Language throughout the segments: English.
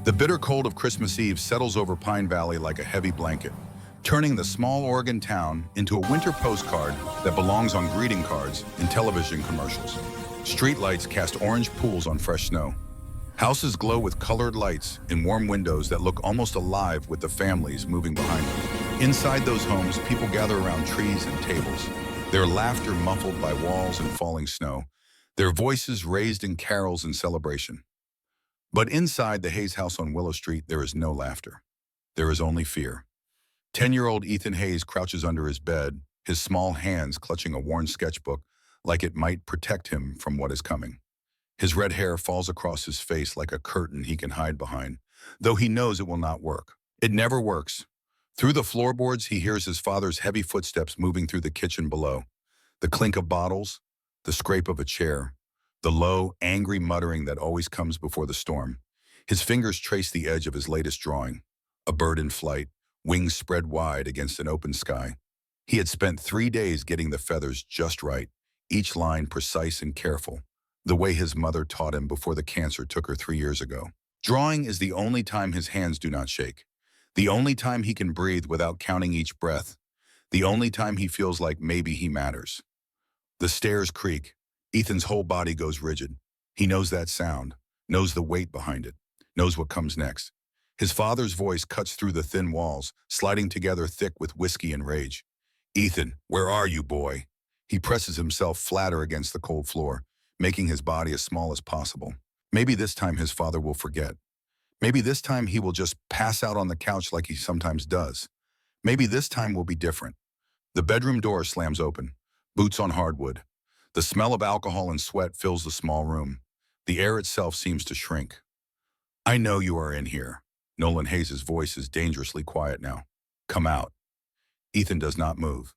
The bitter cold of Christmas Eve settles over Pine Valley like a heavy blanket, turning the small Oregon town into a winter postcard that belongs on greeting cards and television commercials. Streetlights cast orange pools on fresh snow. Houses glow with colored lights in warm windows that look almost alive with the families moving behind them. Inside those homes, people gather around trees and tables, their laughter muffled by walls and falling snow, their voices raised in carols and celebration. But inside the Hayes house on Willow Street, there is no laughter. There is only fear. 10-year-old Ethan Hayes crouches under his bed, his small hands clutching a worn sketchbook like it might protect him from what is coming. His red hair falls across his face like a curtain he can hide behind, though he knows it will not work. It never works. Through the floorboards, he hears his father's heavy footsteps moving through the kitchen below. The clink of bottles, the scrape of a chair, the low, angry muttering that always comes before the storm. His fingers trace the edge of his latest drawing, a bird in flight, wings spread wide against an open sky. He had spent 3 days getting the feathers just right, each line precise and careful, the way his mother taught him before the cancer took her 3 years ago. Drawing is the only time his hands do not shake, the only time he can breathe without counting each breath, the only time he feels like maybe he matters. The stairs creak. Ethan's whole body goes rigid. He knows that sound, knows the weight behind it, knows what comes next. His father's voice cuts through the thin walls, sliding together thick with whiskey and rage. "Ethan, where are you, boy?" He presses himself flatter against the cold floor, making his body as small as possible. Maybe this time his father will forget. Maybe this time he will just pass out on the couch like he sometimes does. Maybe this time will be different. The bedroom door slams open, boots on hardwood. The smell of alcohol and sweat fills the small room. The air itself seems to shrink. "I know you are in here." Nolan Hayes' voice is dangerously quiet now. "Come out." Ethan does not move.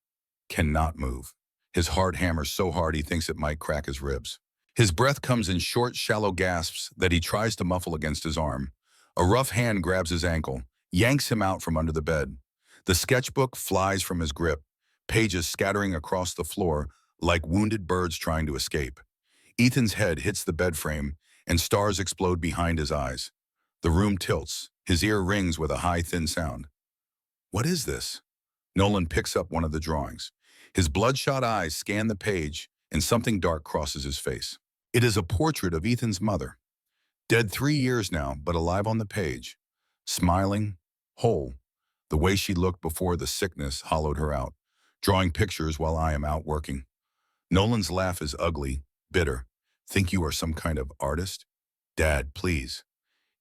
Cannot move. His heart hammers so hard he thinks it might crack his ribs. His breath comes in short, shallow gasps that he tries to muffle against his arm. A rough hand grabs his ankle, yanks him out from under the bed. The sketchbook flies from his grip, pages scattering across the floor like wounded birds trying to escape. Ethan's head hits the bed frame, and stars explode behind his eyes. The room tilts. His ear rings with a high, thin sound. What is this? Nolan picks up one of the drawings. His bloodshot eyes scan the page, and something dark crosses his face. It is a portrait of Ethan's mother. Dead 3 years now, but alive on the page. Smiling, whole, the way she looked before the sickness hollowed her out, drawing pictures while I am out working. Nolan's laugh is ugly, bitter. "Think you are some kind of artist? Dad, please."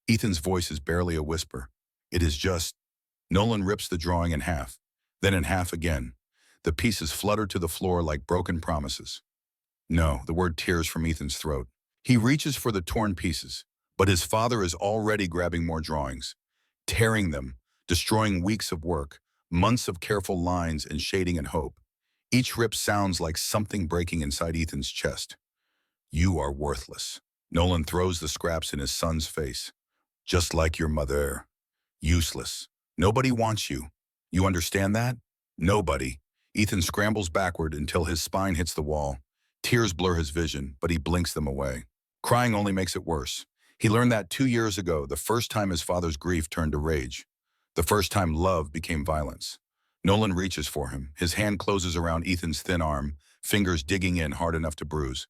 Ethan's voice is barely a whisper. It is just... Nolan rips the drawing in half, then in half again. The pieces flutter to the floor like broken promises. No, the word tears from Ethan's throat. He reaches for the torn pieces, but his father is already grabbing more drawings, tearing them, destroying weeks of work, months of careful lines and shading and hope. Each rip sounds like something breaking inside Ethan's chest. "You are worthless." Nolan throws the scraps in his son's face. "Just like your mother. Useless. Nobody wants you. You understand that? Nobody." Ethan scrambles backward until his spine hits the wall. Tears blur his vision, but he blinks them away. Crying only makes it worse. He learned that 2 years ago, the first time his father's grief turned to rage. The first time love became violence. Nolan reaches for him. His hand closes around Ethan's thin arm, fingers digging in hard enough to bruise,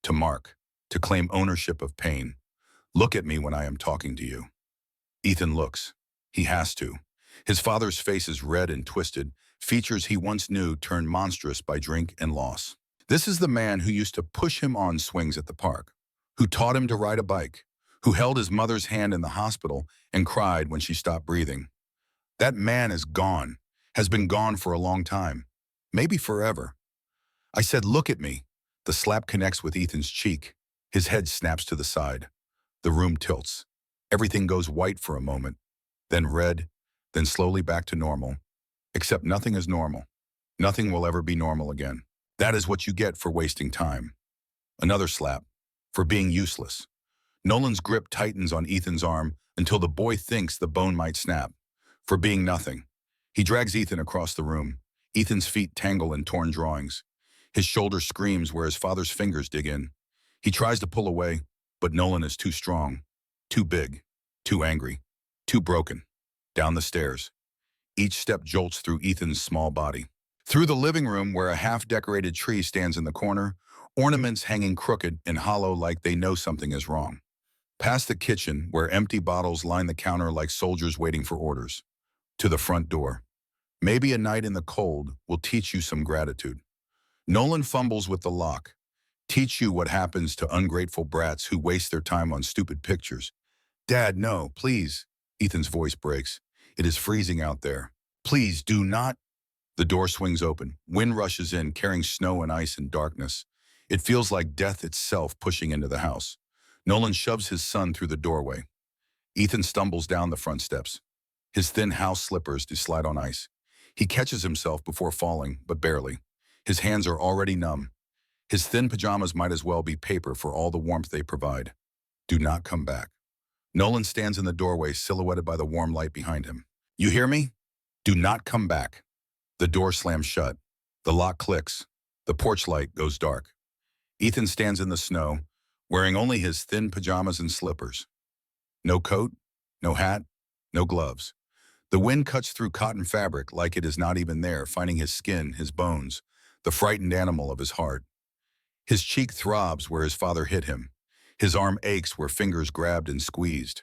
to mark, to claim ownership of pain. "Look at me when I am talking to you." Ethan looks. He has to. His father's face is red and twisted, features he once knew turned monstrous by drink and loss. This is the man who used to push him on swings at the park, who taught him to ride a bike, who held his mother's hand in the hospital and cried when she stopped breathing. That man is gone, has been gone for a long time, maybe forever. I said, "Look at me." The slap connects with Ethan's cheek. His head snaps to the side. The room tilts. Everything goes white for a moment, then red, then slowly back to normal. Except nothing is normal. Nothing will ever be normal again. That is what you get for wasting time. Another slap, for being useless. Nolan's grip tightens on Ethan's arm until the boy thinks the bone might snap. For being nothing. He drags Ethan across the room. Ethan's feet tangle in torn drawings. His shoulder screams where his father's fingers dig in. He tries to pull away, but Nolan is too strong, too big, too angry, too broken. Down the stairs. Each step jolts through Ethan's small body. Through the living room where a half-decorated tree stands in the corner, ornaments hanging crooked and hollow like they know something is wrong. Past the kitchen where empty bottles line the counter like soldiers waiting for orders. To the front door. Maybe a night in the cold will teach you some gratitude. Nolan fumbles with the lock. Teach you what happens to ungrateful brats who waste their time on stupid pictures. Dad, no, please. Ethan's voice breaks. It is freezing out there. Please do not. The door swings open. Wind rushes in, carrying snow and ice and darkness. It feels like death itself pushing into the house. Nolan shoves his son through the doorway. Ethan stumbles down the front steps. His thin house slippers slide on ice. He catches himself before falling, but barely. His hands are already numb. His thin pajamas might as well be paper for all the warmth they provide. Do not come back. Nolan stands in the doorway, silhouetted by the warm light behind him. You hear me? Do not come back. The door slams shut. The lock clicks. The porch light goes dark. Ethan stands in the snow, wearing only his thin pajamas and slippers. No coat, no hat, no gloves. The wind cuts through cotton fabric like it is not even there, finding his skin, his bones, the frightened animal of his heart. His cheek throbs where his father hit him. His arm aches where fingers grabbed and squeezed.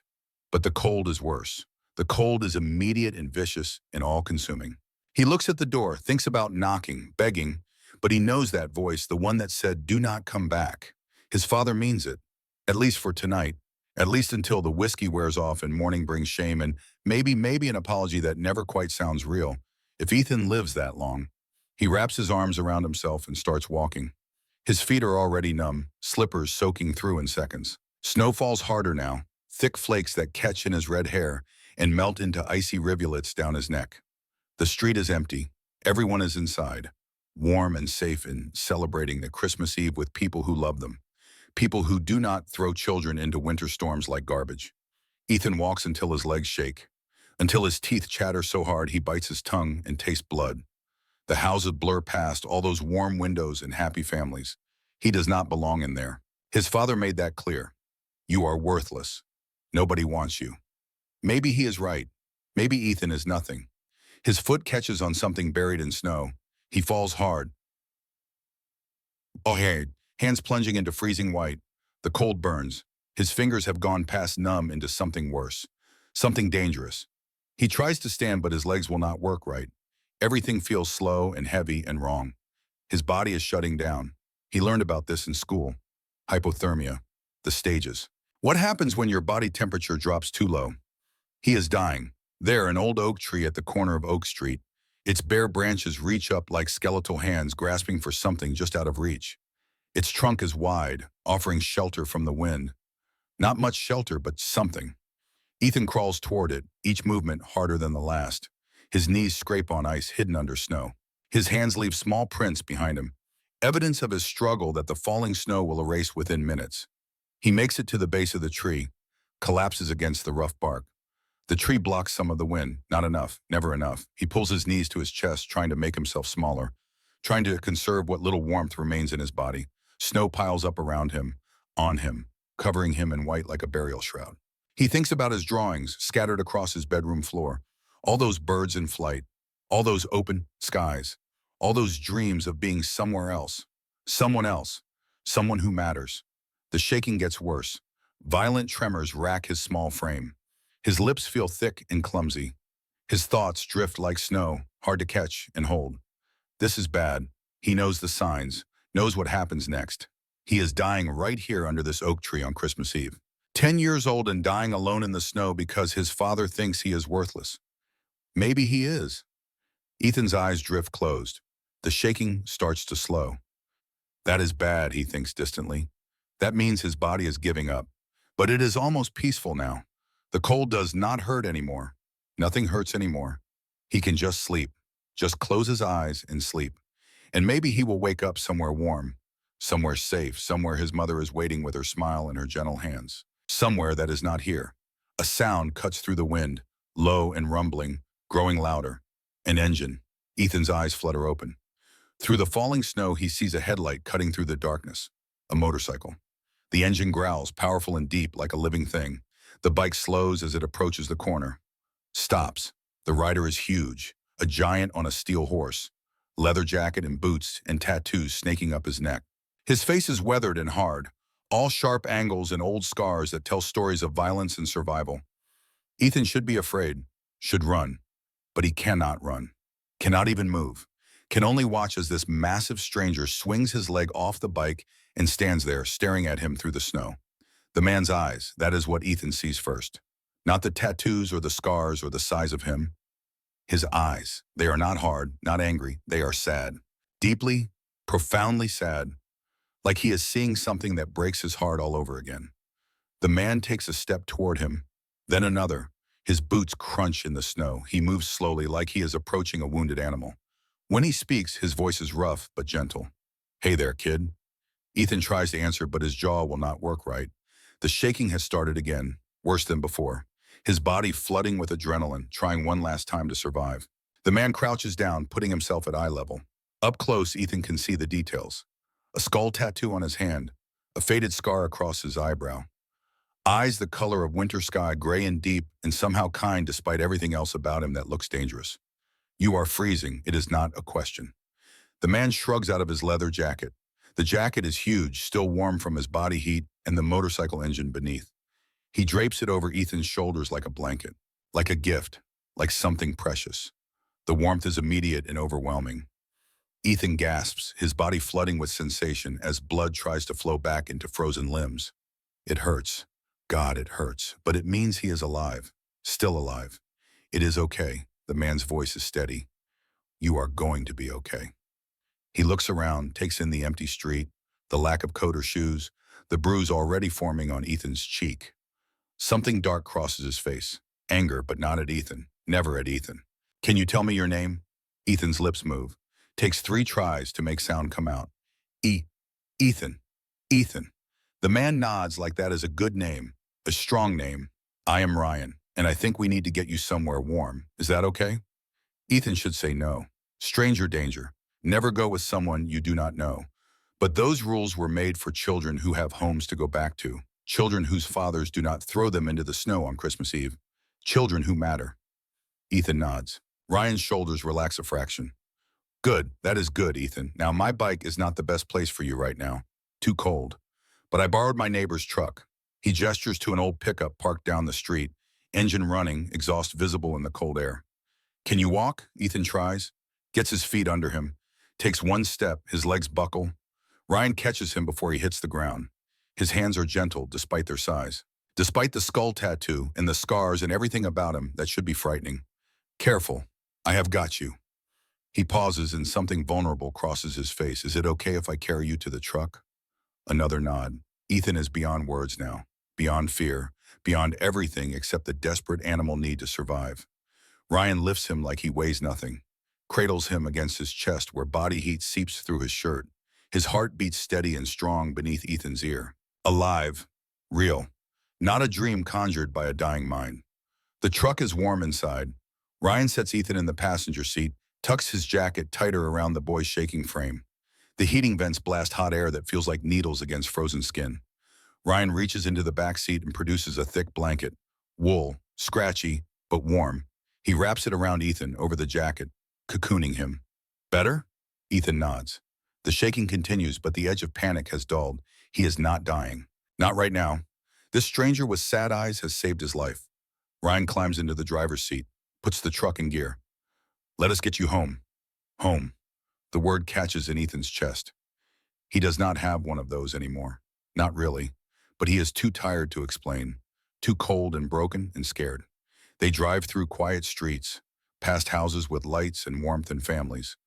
But the cold is worse. The cold is immediate and vicious and all-consuming. He looks at the door, thinks about knocking, begging, but he knows that voice, the one that said, do not come back. His father means it, at least for tonight, at least until the whiskey wears off and morning brings shame and maybe an apology that never quite sounds real. If Ethan lives that long. He wraps his arms around himself and starts walking. His feet are already numb, slippers soaking through in seconds. Snow falls harder now, thick flakes that catch in his red hair and melt into icy rivulets down his neck. The street is empty. Everyone is inside, warm and safe and celebrating the Christmas Eve with people who love them. People who do not throw children into winter storms like garbage. Ethan walks until his legs shake, until his teeth chatter so hard he bites his tongue and tastes blood. The houses blur past, all those warm windows and happy families. He does not belong in there. His father made that clear. You are worthless. Nobody wants you. Maybe he is right. Maybe Ethan is nothing. His foot catches on something buried in snow. He falls hard. Hands plunging into freezing white. The cold burns. His fingers have gone past numb into something worse. Something dangerous. He tries to stand, but his legs will not work right. Everything feels slow and heavy and wrong. His body is shutting down. He learned about this in school. Hypothermia. The stages. What happens when your body temperature drops too low? He is dying. There, an old oak tree at the corner of Oak Street. Its bare branches reach up like skeletal hands grasping for something just out of reach. Its trunk is wide, offering shelter from the wind. Not much shelter, but something. Ethan crawls toward it, each movement harder than the last. His knees scrape on ice hidden under snow. His hands leave small prints behind him, evidence of his struggle that the falling snow will erase within minutes. He makes it to the base of the tree, collapses against the rough bark. The tree blocks some of the wind. Not enough, never enough. He pulls his knees to his chest, trying to make himself smaller, trying to conserve what little warmth remains in his body. Snow piles up around him, on him, covering him in white like a burial shroud. He thinks about his drawings scattered across his bedroom floor, all those birds in flight, all those open skies, all those dreams of being somewhere else, someone else, someone who matters. The shaking gets worse. Violent tremors rack his small frame. His lips feel thick and clumsy. His thoughts drift like snow, hard to catch and hold. This is bad. He knows the signs, knows what happens next. He is dying right here under this oak tree on Christmas Eve. 10 years old and dying alone in the snow because his father thinks he is worthless. Maybe he is. Ethan's eyes drift closed. The shaking starts to slow. That is bad, he thinks distantly. That means his body is giving up. But it is almost peaceful now. The cold does not hurt anymore. Nothing hurts anymore. He can just sleep. Just close his eyes and sleep. And maybe he will wake up somewhere warm, somewhere safe, somewhere his mother is waiting with her smile and her gentle hands. Somewhere that is not here. A sound cuts through the wind, low and rumbling, growing louder. An engine. Ethan's eyes flutter open. Through the falling snow, he sees a headlight cutting through the darkness. A motorcycle. The engine growls, powerful and deep like a living thing. The bike slows as it approaches the corner. Stops. The rider is huge, a giant on a steel horse, leather jacket and boots and tattoos snaking up his neck. His face is weathered and hard, all sharp angles and old scars that tell stories of violence and survival. Ethan should be afraid, should run, but he cannot run, cannot even move, can only watch as this massive stranger swings his leg off the bike and stands there staring at him through the snow. The man's eyes, that is what Ethan sees first. Not the tattoos or the scars or the size of him. His eyes, they are not hard, not angry, they are sad. Deeply, profoundly sad, like he is seeing something that breaks his heart all over again. The man takes a step toward him, then another. His boots crunch in the snow. He moves slowly like he is approaching a wounded animal. When he speaks, his voice is rough but gentle. "Hey there, kid." Ethan tries to answer, but his jaw will not work right. The shaking has started again, worse than before. His body flooding with adrenaline, trying one last time to survive. The man crouches down, putting himself at eye level. Up close, Ethan can see the details. A skull tattoo on his hand, a faded scar across his eyebrow. Eyes the color of winter sky, gray and deep, and somehow kind despite everything else about him that looks dangerous. "You are freezing, it is not a question." The man shrugs out of his leather jacket. The jacket is huge, still warm from his body heat and the motorcycle engine beneath. He drapes it over Ethan's shoulders like a blanket, like a gift, like something precious. The warmth is immediate and overwhelming. Ethan gasps, his body flooding with sensation as blood tries to flow back into frozen limbs. It hurts. God, it hurts. But it means he is alive. Still alive. It is okay. The man's voice is steady. "You are going to be okay." He looks around, takes in the empty street, the lack of coat or shoes, the bruise already forming on Ethan's cheek. Something dark crosses his face. Anger, but not at Ethan. Never at Ethan. "Can you tell me your name?" Ethan's lips move. Takes 3 tries to make sound come out. Ethan. Ethan. The man nods like that is a good name, a strong name. "I am Ryan, and I think we need to get you somewhere warm. Is that okay?" Ethan should say no. Stranger danger. Never go with someone you do not know. But those rules were made for children who have homes to go back to. Children whose fathers do not throw them into the snow on Christmas Eve. Children who matter. Ethan nods. Ryan's shoulders relax a fraction. "Good, that is good, Ethan. Now my bike is not the best place for you right now. Too cold. But I borrowed my neighbor's truck." He gestures to an old pickup parked down the street, engine running, exhaust visible in the cold air. "Can you walk?" Ethan tries. Gets his feet under him. Takes one step, his legs buckle. Ryan catches him before he hits the ground. His hands are gentle despite their size. Despite the skull tattoo and the scars and everything about him that should be frightening. "Careful. I have got you." He pauses and something vulnerable crosses his face. "Is it okay if I carry you to the truck?" Another nod. Ethan is beyond words now. Beyond fear. Beyond everything except the desperate animal need to survive. Ryan lifts him like he weighs nothing. Cradles him against his chest where body heat seeps through his shirt. His heart beats steady and strong beneath Ethan's ear. Alive. Real. Not a dream conjured by a dying mind. The truck is warm inside. Ryan sets Ethan in the passenger seat, tucks his jacket tighter around the boy's shaking frame. The heating vents blast hot air that feels like needles against frozen skin. Ryan reaches into the back seat and produces a thick blanket. Wool, scratchy, but warm. He wraps it around Ethan over the jacket, cocooning him. "Better?" Ethan nods. The shaking continues, but the edge of panic has dulled. He is not dying. Not right now. This stranger with sad eyes has saved his life. Ryan climbs into the driver's seat, puts the truck in gear. "Let us get you home." Home. The word catches in Ethan's chest. He does not have one of those anymore. Not really. But he is too tired to explain. Too cold and broken and scared. They drive through quiet streets, past houses with lights and warmth and families,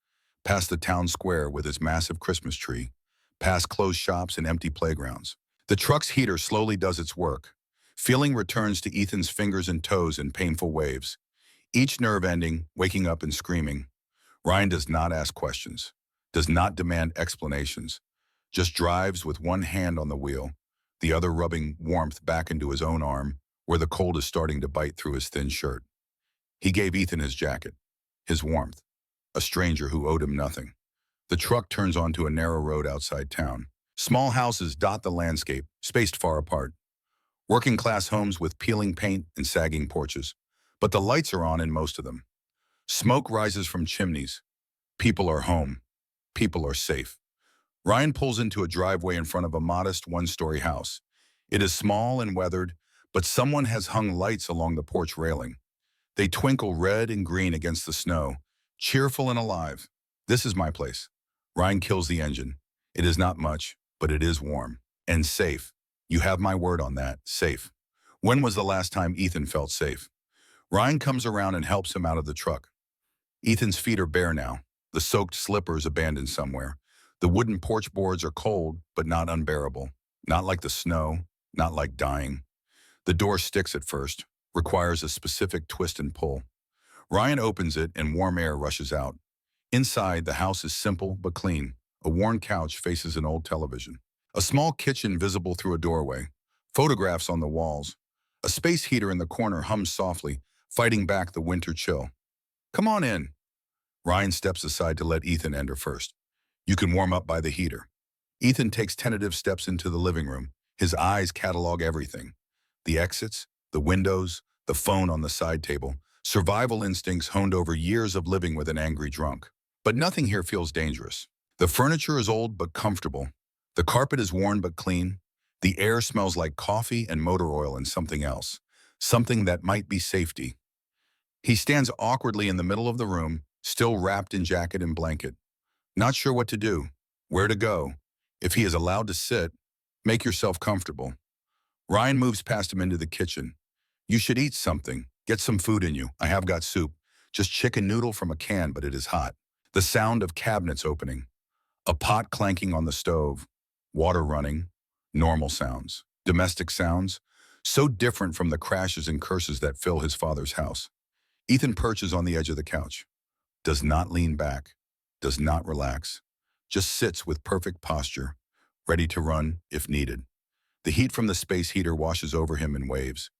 past the town square with its massive Christmas tree, past closed shops and empty playgrounds. The truck's heater slowly does its work. Feeling returns to Ethan's fingers and toes in painful waves. Each nerve ending, waking up and screaming. Ryan does not ask questions, does not demand explanations, just drives with one hand on the wheel, the other rubbing warmth back into his own arm, where the cold is starting to bite through his thin shirt. He gave Ethan his jacket, his warmth, a stranger who owed him nothing. The truck turns onto a narrow road outside town. Small houses dot the landscape, spaced far apart. Working class homes with peeling paint and sagging porches. But the lights are on in most of them. Smoke rises from chimneys. People are home. People are safe. Ryan pulls into a driveway in front of a modest one-story house. It is small and weathered, but someone has hung lights along the porch railing. They twinkle red and green against the snow, cheerful and alive. This is my place. Ryan kills the engine. It is not much, but it is warm and safe. You have my word on that, safe. When was the last time Ethan felt safe? Ryan comes around and helps him out of the truck. Ethan's feet are bare now, the soaked slippers abandoned somewhere. The wooden porch boards are cold, but not unbearable. Not like the snow, not like dying. The door sticks at first, requires a specific twist and pull. Ryan opens it and warm air rushes out. Inside, the house is simple but clean. A worn couch faces an old television. A small kitchen visible through a doorway. Photographs on the walls. A space heater in the corner hums softly, fighting back the winter chill. Come on in. Ryan steps aside to let Ethan enter first. You can warm up by the heater. Ethan takes tentative steps into the living room. His eyes catalog everything. The exits, the windows, the phone on the side table. Survival instincts honed over years of living with an angry drunk. But nothing here feels dangerous. The furniture is old but comfortable. The carpet is worn but clean. The air smells like coffee and motor oil and something else. Something that might be safety. He stands awkwardly in the middle of the room, still wrapped in jacket and blanket. Not sure what to do, where to go. If he is allowed to sit, make yourself comfortable. Ryan moves past him into the kitchen. You should eat something. Get some food in you. I have got soup. Just chicken noodle from a can, but it is hot. The sound of cabinets opening. A pot clanking on the stove. Water running. Normal sounds. Domestic sounds. So different from the crashes and curses that fill his father's house. Ethan perches on the edge of the couch. Does not lean back. Does not relax. Just sits with perfect posture, ready to run if needed. The heat from the space heater washes over him in waves.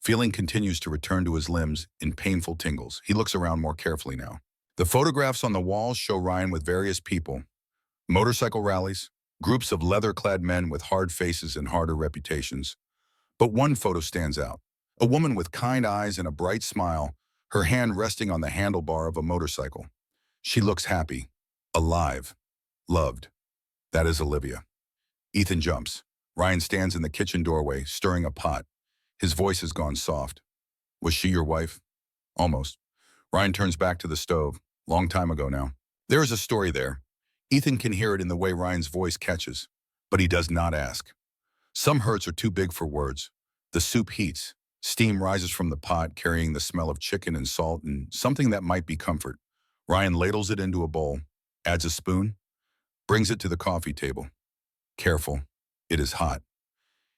Feeling continues to return to his limbs in painful tingles. He looks around more carefully now. The photographs on the walls show Ryan with various people. Motorcycle rallies, groups of leather-clad men with hard faces and harder reputations. But one photo stands out. A woman with kind eyes and a bright smile, her hand resting on the handlebar of a motorcycle. She looks happy, alive, loved. That is Olivia. Ethan jumps. Ryan stands in the kitchen doorway, stirring a pot. His voice has gone soft. Was she your wife? Almost. Ryan turns back to the stove. Long time ago now. There is a story there. Ethan can hear it in the way Ryan's voice catches, but he does not ask. Some hurts are too big for words. The soup heats. Steam rises from the pot, carrying the smell of chicken and salt and something that might be comfort. Ryan ladles it into a bowl, adds a spoon, brings it to the coffee table. Careful. It is hot.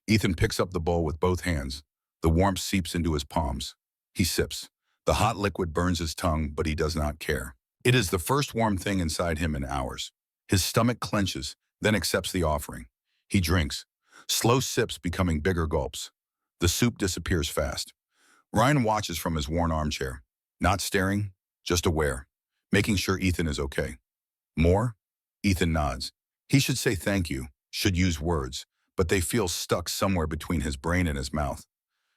Ethan picks up the bowl with both hands. The warmth seeps into his palms. He sips. The hot liquid burns his tongue, but he does not care. It is the first warm thing inside him in hours. His stomach clenches, then accepts the offering. He drinks. Slow sips becoming bigger gulps. The soup disappears fast. Ryan watches from his worn armchair. Not staring, just aware. Making sure Ethan is okay. More? Ethan nods. He should say thank you, should use words, but they feel stuck somewhere between his brain and his mouth.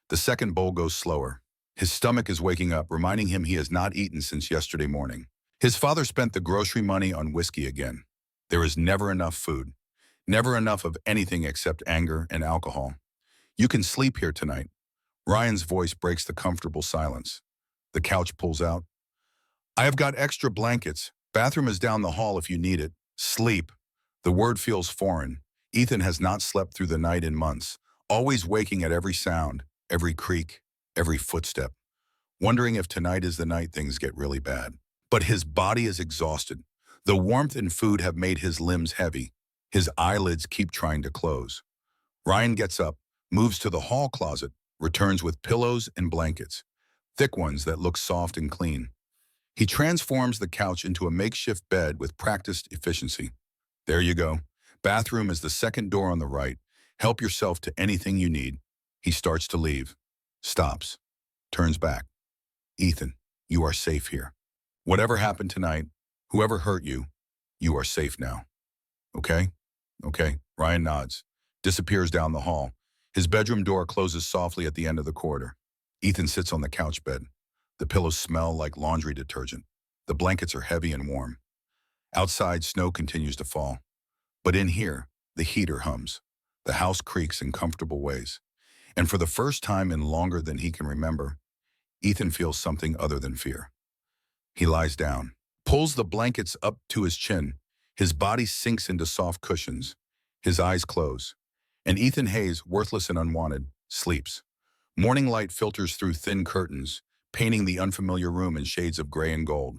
The second bowl goes slower. His stomach is waking up, reminding him he has not eaten since yesterday morning. His father spent the grocery money on whiskey again. There is never enough food. Never enough of anything except anger and alcohol. You can sleep here tonight. Ryan's voice breaks the comfortable silence. The couch pulls out. I have got extra blankets. Bathroom is down the hall if you need it. Sleep. The word feels foreign. Ethan has not slept through the night in months, always waking at every sound, every creak, every footstep, wondering if tonight is the night things get really bad. But his body is exhausted. The warmth and food have made his limbs heavy. His eyelids keep trying to close. Ryan gets up, moves to the hall closet, returns with pillows and blankets, thick ones that look soft and clean. He transforms the couch into a makeshift bed with practiced efficiency. There you go. Bathroom is the second door on the right. Help yourself to anything you need. He starts to leave. Stops. Turns back. Ethan, you are safe here. Whatever happened tonight, whoever hurt you, you are safe now. Okay? Okay. Ryan nods. Disappears down the hall. His bedroom door closes softly at the end of the corridor. Ethan sits on the couch bed. The pillows smell like laundry detergent. The blankets are heavy and warm. Outside, snow continues to fall. But in here, the heater hums. The house creaks in comfortable ways. And for the first time in longer than he can remember, Ethan feels something other than fear. He lies down, pulls the blankets up to his chin. His body sinks into soft cushions. His eyes close. And Ethan Hayes, worthless and unwanted, sleeps. Morning light filters through thin curtains, painting the unfamiliar room in shades of gray and gold.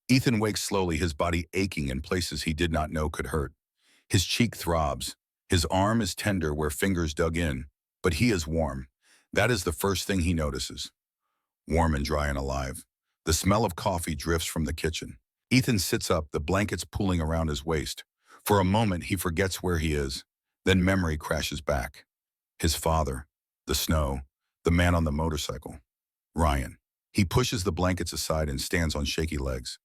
Ethan wakes slowly, his body aching in places he did not know could hurt. His cheek throbs. His arm is tender where fingers dug in, but he is warm. That is the first thing he notices. Warm and dry and alive. The smell of coffee drifts from the kitchen. Ethan sits up, the blankets pooling around his waist. For a moment, he forgets where he is. Then memory crashes back. His father, the snow, the man on the motorcycle. Ryan. He pushes the blankets aside and stands on shaky legs.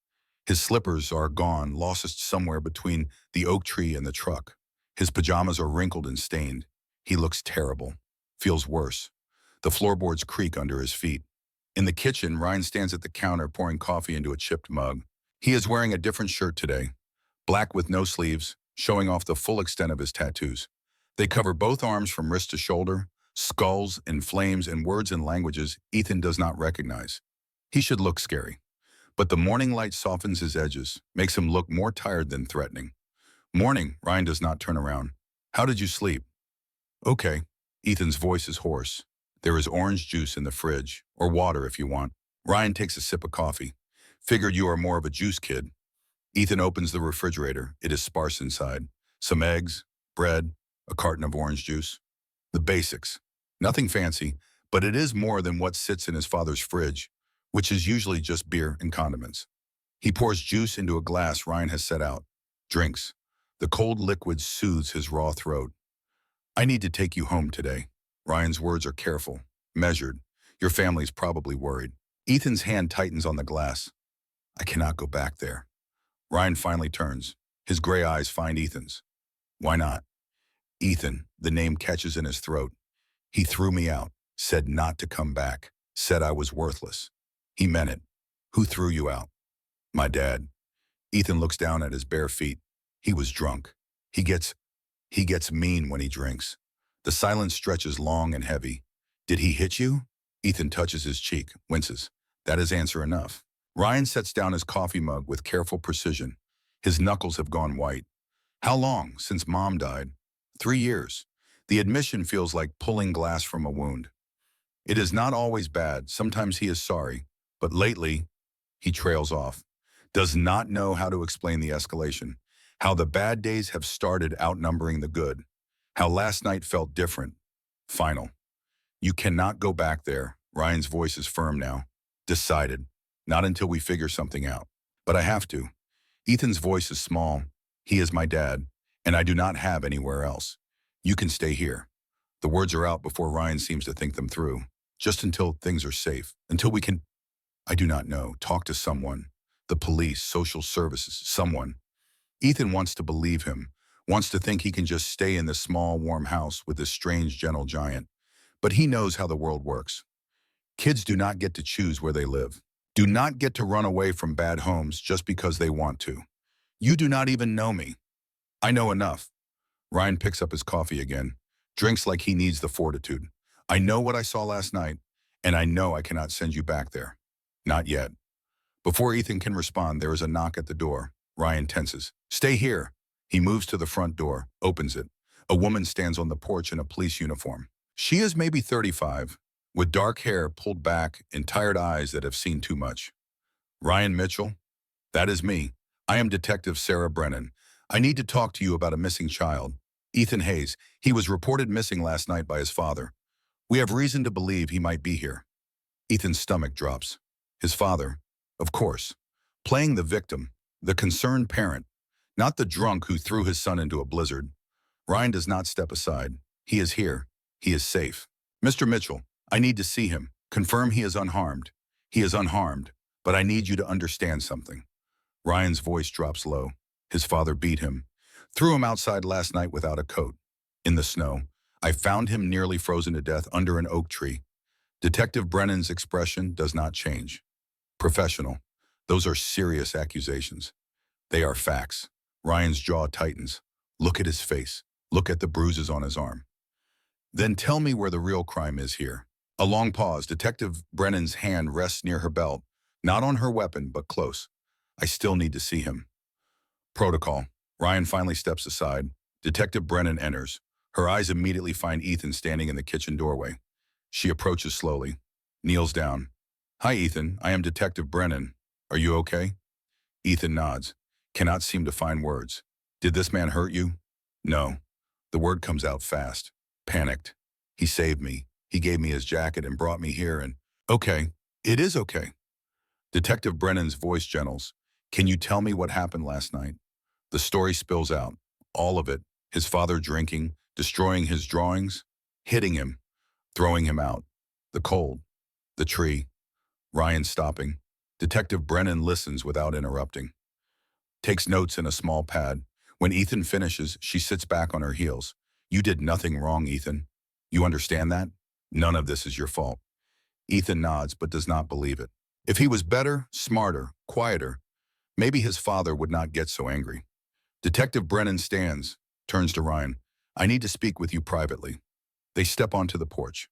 His slippers are gone, lost somewhere between the oak tree and the truck. His pajamas are wrinkled and stained. He looks terrible. Feels worse. The floorboards creak under his feet. In the kitchen, Ryan stands at the counter pouring coffee into a chipped mug. He is wearing a different shirt today. Black with no sleeves, showing off the full extent of his tattoos. They cover both arms from wrist to shoulder, skulls and flames and words and languages Ethan does not recognize. He should look scary. But the morning light softens his edges, makes him look more tired than threatening. Morning, Ryan does not turn around. How did you sleep? Okay. Ethan's voice is hoarse. There is orange juice in the fridge, or water if you want. Ryan takes a sip of coffee. Figured you are more of a juice kid. Ethan opens the refrigerator. It is sparse inside. Some eggs, bread, a carton of orange juice. The basics. Nothing fancy, but it is more than what sits in his father's fridge, which is usually just beer and condiments. He pours juice into a glass Ryan has set out. Drinks. The cold liquid soothes his raw throat. I need to take you home today. Ryan's words are careful, measured. Your family's probably worried. Ethan's hand tightens on the glass. I cannot go back there. Ryan finally turns. His gray eyes find Ethan's. Why not? Ethan, the name catches in his throat. He threw me out, said not to come back, said I was worthless. He meant it. Who threw you out? My dad. Ethan looks down at his bare feet. He was drunk. He gets mean when he drinks. The silence stretches long and heavy. Did he hit you? Ethan touches his cheek, winces. That is answer enough. Ryan sets down his coffee mug with careful precision. His knuckles have gone white. How long since Mom died? 3 years. The admission feels like pulling glass from a wound. It is not always bad. Sometimes he is sorry. But lately, he trails off. Does not know how to explain the escalation. How the bad days have started outnumbering the good. How last night felt different. Final. You cannot go back there. Ryan's voice is firm now. Decided. Not until we figure something out. But I have to. Ethan's voice is small. He is my dad, and I do not have anywhere else. You can stay here. The words are out before Ryan seems to think them through. Just until things are safe. Until we can, I do not know, talk to someone. The police, social services, someone. Ethan wants to believe him, wants to think he can just stay in this small, warm house with this strange, gentle giant. But he knows how the world works. Kids do not get to choose where they live. Do not get to run away from bad homes just because they want to. You do not even know me. I know enough. Ryan picks up his coffee again, drinks like he needs the fortitude. I know what I saw last night, and I know I cannot send you back there. Not yet. Before Ethan can respond, there is a knock at the door. Ryan tenses. Stay here. He moves to the front door, opens it. A woman stands on the porch in a police uniform. She is maybe 35, with dark hair pulled back and tired eyes that have seen too much. Ryan Mitchell? That is me. I am Detective Sarah Brennan. I need to talk to you about a missing child. Ethan Hayes. He was reported missing last night by his father. We have reason to believe he might be here. Ethan's stomach drops. His father, of course. Playing the victim, the concerned parent, not the drunk who threw his son into a blizzard. Ryan does not step aside. He is here. He is safe. Mr. Mitchell, I need to see him. Confirm he is unharmed. He is unharmed, but I need you to understand something. Ryan's voice drops low. His father beat him. Threw him outside last night without a coat. In the snow. I found him nearly frozen to death under an oak tree. Detective Brennan's expression does not change. Professional. Those are serious accusations. They are facts. Ryan's jaw tightens. Look at his face. Look at the bruises on his arm. Then tell me where the real crime is here. A long pause. Detective Brennan's hand rests near her belt, not on her weapon, but close. I still need to see him. Protocol. Ryan finally steps aside. Detective Brennan enters. Her eyes immediately find Ethan standing in the kitchen doorway. She approaches slowly, kneels down. Hi, Ethan. I am Detective Brennan. Are you okay? Ethan nods. Cannot seem to find words. Did this man hurt you? No. The word comes out fast. Panicked. He saved me. He gave me his jacket and brought me here and... Okay. It is okay. Detective Brennan's voice gentles. Can you tell me what happened last night? The story spills out. All of it. His father drinking, destroying his drawings, hitting him, throwing him out. The cold. The tree. Ryan stopping. Detective Brennan listens without interrupting. Takes notes in a small pad. When Ethan finishes, she sits back on her heels. You did nothing wrong, Ethan. You understand that? None of this is your fault. Ethan nods but does not believe it. If he was better, smarter, quieter, maybe his father would not get so angry. Detective Brennan stands, turns to Ryan. I need to speak with you privately. They step onto the porch.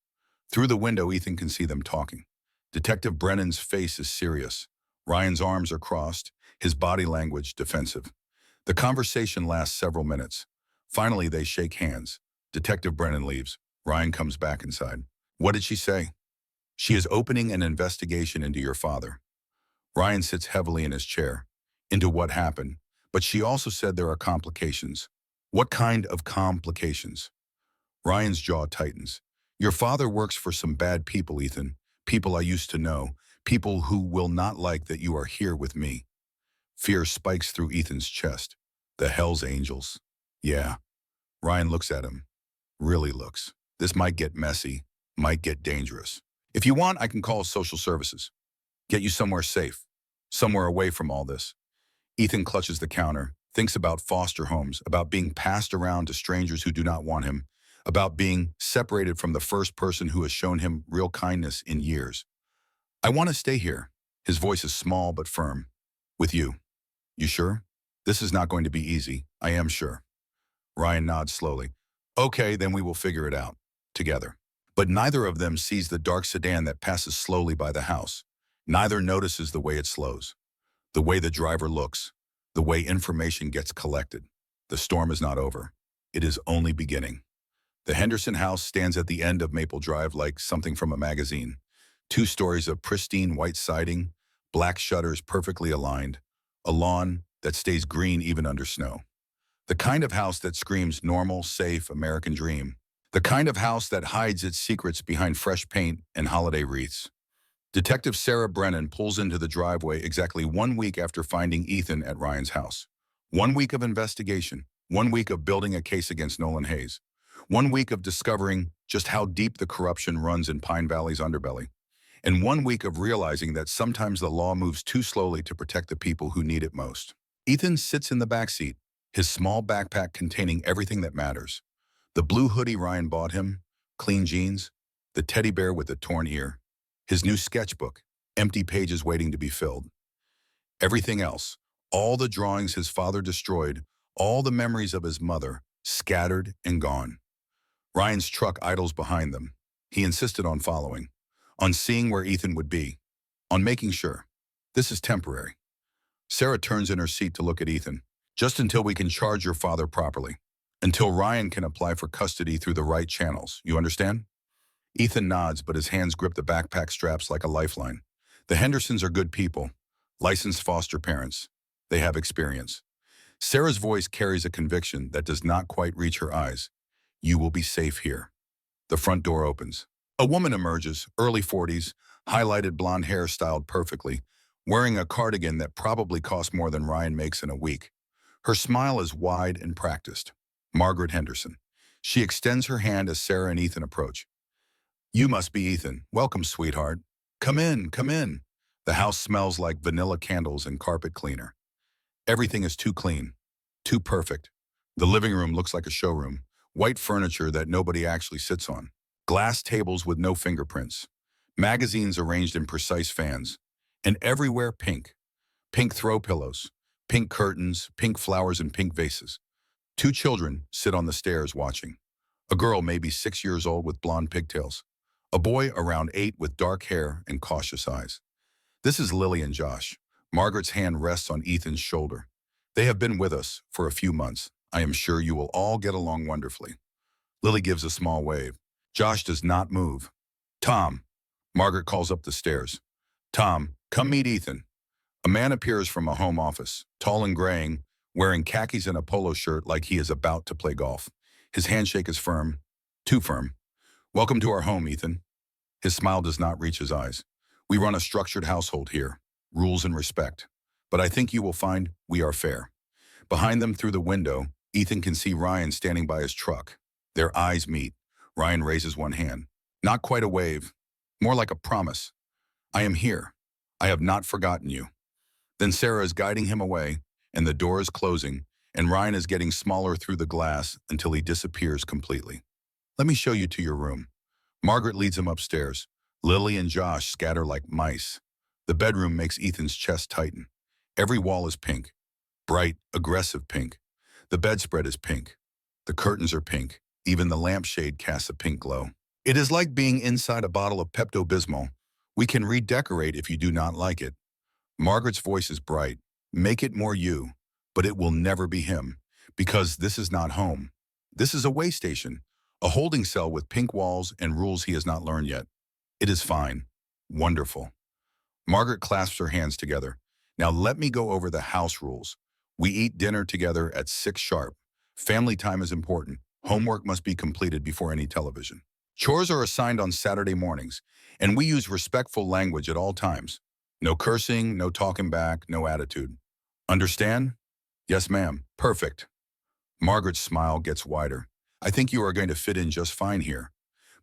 Through the window, Ethan can see them talking. Detective Brennan's face is serious. Ryan's arms are crossed, his body language defensive. The conversation lasts several minutes. Finally, they shake hands. Detective Brennan leaves. Ryan comes back inside. What did she say? She is opening an investigation into your father. Ryan sits heavily in his chair. Into what happened. But she also said there are complications. What kind of complications? Ryan's jaw tightens. Your father works for some bad people, Ethan. People I used to know. People who will not like that you are here with me. Fear spikes through Ethan's chest. The Hell's Angels. Yeah. Ryan looks at him. Really looks. This might get messy. Might get dangerous. If you want, I can call social services. Get you somewhere safe. Somewhere away from all this. Ethan clutches the counter, thinks about foster homes, about being passed around to strangers who do not want him, about being separated from the first person who has shown him real kindness in years. I want to stay here. His voice is small but firm. With you. You sure? This is not going to be easy. I am sure. Ryan nods slowly. Okay, then we will figure it out. Together. But neither of them sees the dark sedan that passes slowly by the house. Neither notices the way it slows. The way the driver looks. The way information gets collected. The storm is not over. It is only beginning. The Henderson house stands at the end of Maple Drive like something from a magazine. 2 stories of pristine white siding, black shutters perfectly aligned, a lawn that stays green even under snow. The kind of house that screams normal, safe, American dream. The kind of house that hides its secrets behind fresh paint and holiday wreaths. Detective Sarah Brennan pulls into the driveway exactly 1 week after finding Ethan at Ryan's house. 1 week of investigation. 1 week of building a case against Nolan Hayes. 1 week of discovering just how deep the corruption runs in Pine Valley's underbelly. And 1 week of realizing that sometimes the law moves too slowly to protect the people who need it most. Ethan sits in the back seat, his small backpack containing everything that matters. The blue hoodie Ryan bought him, clean jeans, the teddy bear with the torn ear, his new sketchbook, empty pages waiting to be filled. Everything else, all the drawings his father destroyed, all the memories of his mother, scattered and gone. Ryan's truck idles behind them. He insisted on following, on seeing where Ethan would be, on making sure. This is temporary. Sarah turns in her seat to look at Ethan. Just until we can charge your father properly. Until Ryan can apply for custody through the right channels. You understand? Ethan nods, but his hands grip the backpack straps like a lifeline. The Hendersons are good people. Licensed foster parents. They have experience. Sarah's voice carries a conviction that does not quite reach her eyes. You will be safe here. The front door opens. A woman emerges, early 40s, highlighted blonde hair styled perfectly, wearing a cardigan that probably cost more than Ryan makes in a week. Her smile is wide and practiced. Margaret Henderson. She extends her hand as Sarah and Ethan approach. You must be Ethan. Welcome, sweetheart. Come in, come in. The house smells like vanilla candles and carpet cleaner. Everything is too clean, too perfect. The living room looks like a showroom. white furniture that nobody actually sits on, glass tables with no fingerprints, magazines arranged in precise fans, and everywhere pink. Pink throw pillows, pink curtains, pink flowers, and pink vases. Two children sit on the stairs watching. A girl maybe 6 years old with blonde pigtails. A boy around 8 with dark hair and cautious eyes. This is Lily and Josh. Margaret's hand rests on Ethan's shoulder. They have been with us for a few months. I am sure you will all get along wonderfully. Lily gives a small wave. Josh does not move. Tom. Margaret calls up the stairs. Tom, come meet Ethan. A man appears from a home office, tall and graying, wearing khakis and a polo shirt like he is about to play golf. His handshake is firm, too firm. Welcome to our home, Ethan. His smile does not reach his eyes. We run a structured household here, rules and respect. But I think you will find we are fair. Behind them through the window, Ethan can see Ryan standing by his truck. Their eyes meet. Ryan raises one hand. Not quite a wave, more like a promise. I am here. I have not forgotten you. Then Sarah is guiding him away, and the door is closing, and Ryan is getting smaller through the glass until he disappears completely. Let me show you to your room. Margaret leads him upstairs. Lily and Josh scatter like mice. The bedroom makes Ethan's chest tighten. Every wall is pink. Bright, aggressive pink. The bedspread is pink. The curtains are pink. Even the lampshade casts a pink glow. It is like being inside a bottle of Pepto-Bismol. We can redecorate if you do not like it. Margaret's voice is bright. Make it more you, but it will never be him, because this is not home. This is a way station, a holding cell with pink walls and rules he has not learned yet. It is fine. Wonderful. Margaret clasps her hands together. Now let me go over the house rules. We eat dinner together at 6 sharp. Family time is important. Homework must be completed before any television. Chores are assigned on Saturday mornings, and we use respectful language at all times. No cursing, no talking back, no attitude. Understand? Yes, ma'am. Perfect. Margaret's smile gets wider. I think you are going to fit in just fine here.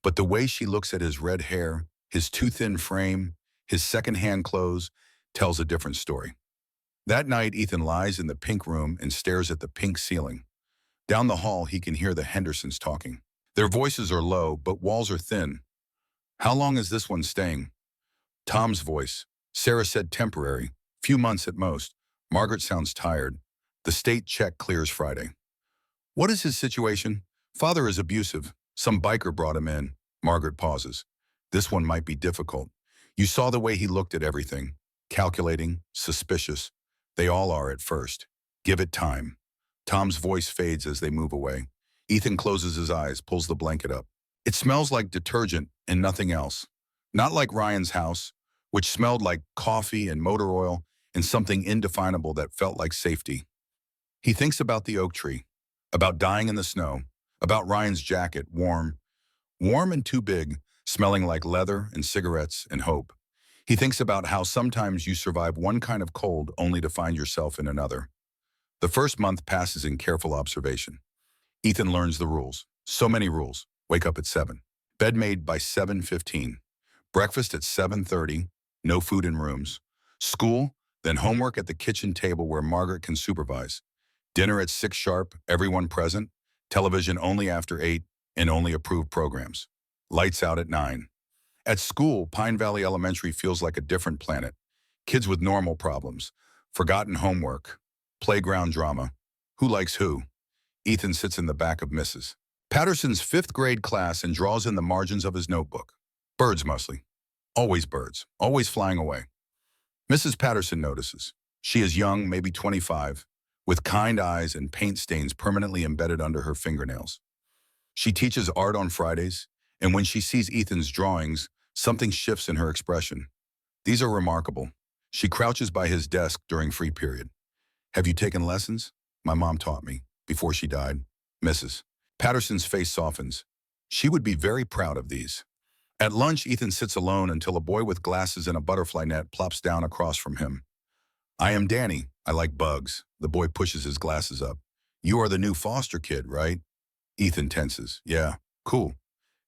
But the way she looks at his red hair, his too thin frame, his second-hand clothes, tells a different story. That night, Ethan lies in the pink room and stares at the pink ceiling. Down the hall, he can hear the Hendersons talking. Their voices are low, but walls are thin. How long is this one staying? Tom's voice. Sarah said temporary, few months at most. Margaret sounds tired. The state check clears Friday. What is his situation? Father is abusive. Some biker brought him in. Margaret pauses. This one might be difficult. You saw the way he looked at everything. Calculating, suspicious. They all are at first. Give it time. Tom's voice fades as they move away. Ethan closes his eyes, pulls the blanket up. It smells like detergent and nothing else. Not like Ryan's house, which smelled like coffee and motor oil and something indefinable that felt like safety. He thinks about the oak tree, about dying in the snow, about Ryan's jacket, warm and too big, smelling like leather and cigarettes and hope. He thinks about how sometimes you survive one kind of cold only to find yourself in another. The first month passes in careful observation. Ethan learns the rules. So many rules. Wake up at 7. Bed made by 7:15. Breakfast at 7:30. No food in rooms. School, then homework at the kitchen table where Margaret can supervise. Dinner at 6 sharp, everyone present. Television only after 8 and only approved programs. Lights out at 9. At school, Pine Valley Elementary feels like a different planet. Kids with normal problems. Forgotten homework. Playground drama. Who likes who? Ethan sits in the back of Mrs. Patterson's 5th grade class and draws in the margins of his notebook. Birds mostly. Always birds. Always flying away. Mrs. Patterson notices. She is young, maybe 25, with kind eyes and paint stains permanently embedded under her fingernails. She teaches art on Fridays, and when she sees Ethan's drawings, something shifts in her expression. These are remarkable. She crouches by his desk during free period. Have you taken lessons? My mom taught me, before she died. Mrs. Patterson's face softens. She would be very proud of these. At lunch, Ethan sits alone until a boy with glasses and a butterfly net plops down across from him. I am Danny. I like bugs. The boy pushes his glasses up. You are the new foster kid, right? Ethan tenses. Yeah, cool.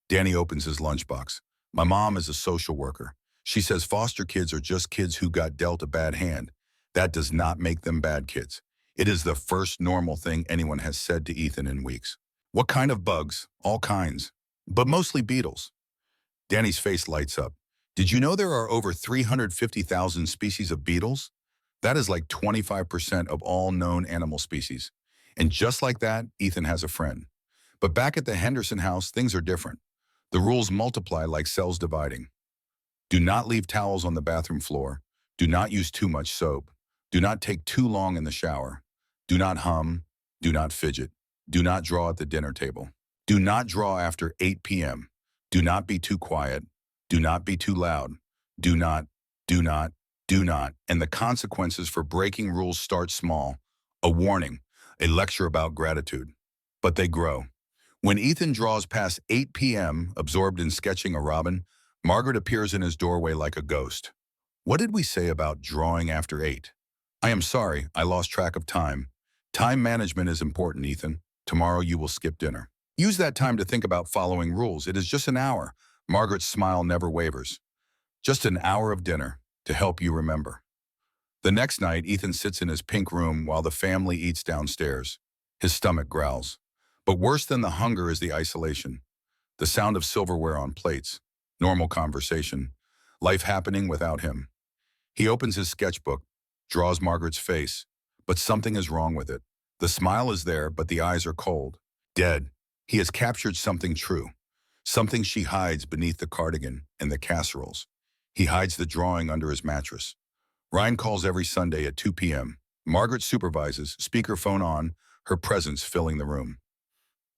Danny opens his lunchbox. My mom is a social worker. She says foster kids are just kids who got dealt a bad hand. That does not make them bad kids. It is the first normal thing anyone has said to Ethan in weeks. What kind of bugs? All kinds. But mostly beetles. Danny's face lights up. Did you know there are over 350,000 species of beetles? That is like 25% of all known animal species. And just like that, Ethan has a friend. But back at the Henderson house, things are different. The rules multiply like cells dividing. Do not leave towels on the bathroom floor. Do not use too much soap. Do not take too long in the shower. Do not hum. Do not fidget. Do not draw at the dinner table. Do not draw after 8 p.m. Do not be too quiet. Do not be too loud. Do not, do not, do not. And the consequences for breaking rules start small. A warning, a lecture about gratitude. But they grow. When Ethan draws past 8 p.m., absorbed in sketching a robin, Margaret appears in his doorway like a ghost. What did we say about drawing after 8? I am sorry, I lost track of time. Time management is important, Ethan. Tomorrow you will skip dinner. Use that time to think about following rules. It is just an hour. Margaret's smile never wavers. Just an hour of dinner to help you remember. The next night, Ethan sits in his pink room while the family eats downstairs. His stomach growls. But worse than the hunger is the isolation. The sound of silverware on plates. Normal conversation. Life happening without him. He opens his sketchbook, draws Margaret's face, but something is wrong with it. The smile is there, but the eyes are cold. Dead. He has captured something true. Something she hides beneath the cardigan and the casseroles. He hides the drawing under his mattress. Ryan calls every Sunday at 2 p.m. Margaret supervises, speakerphone on, her presence filling the room.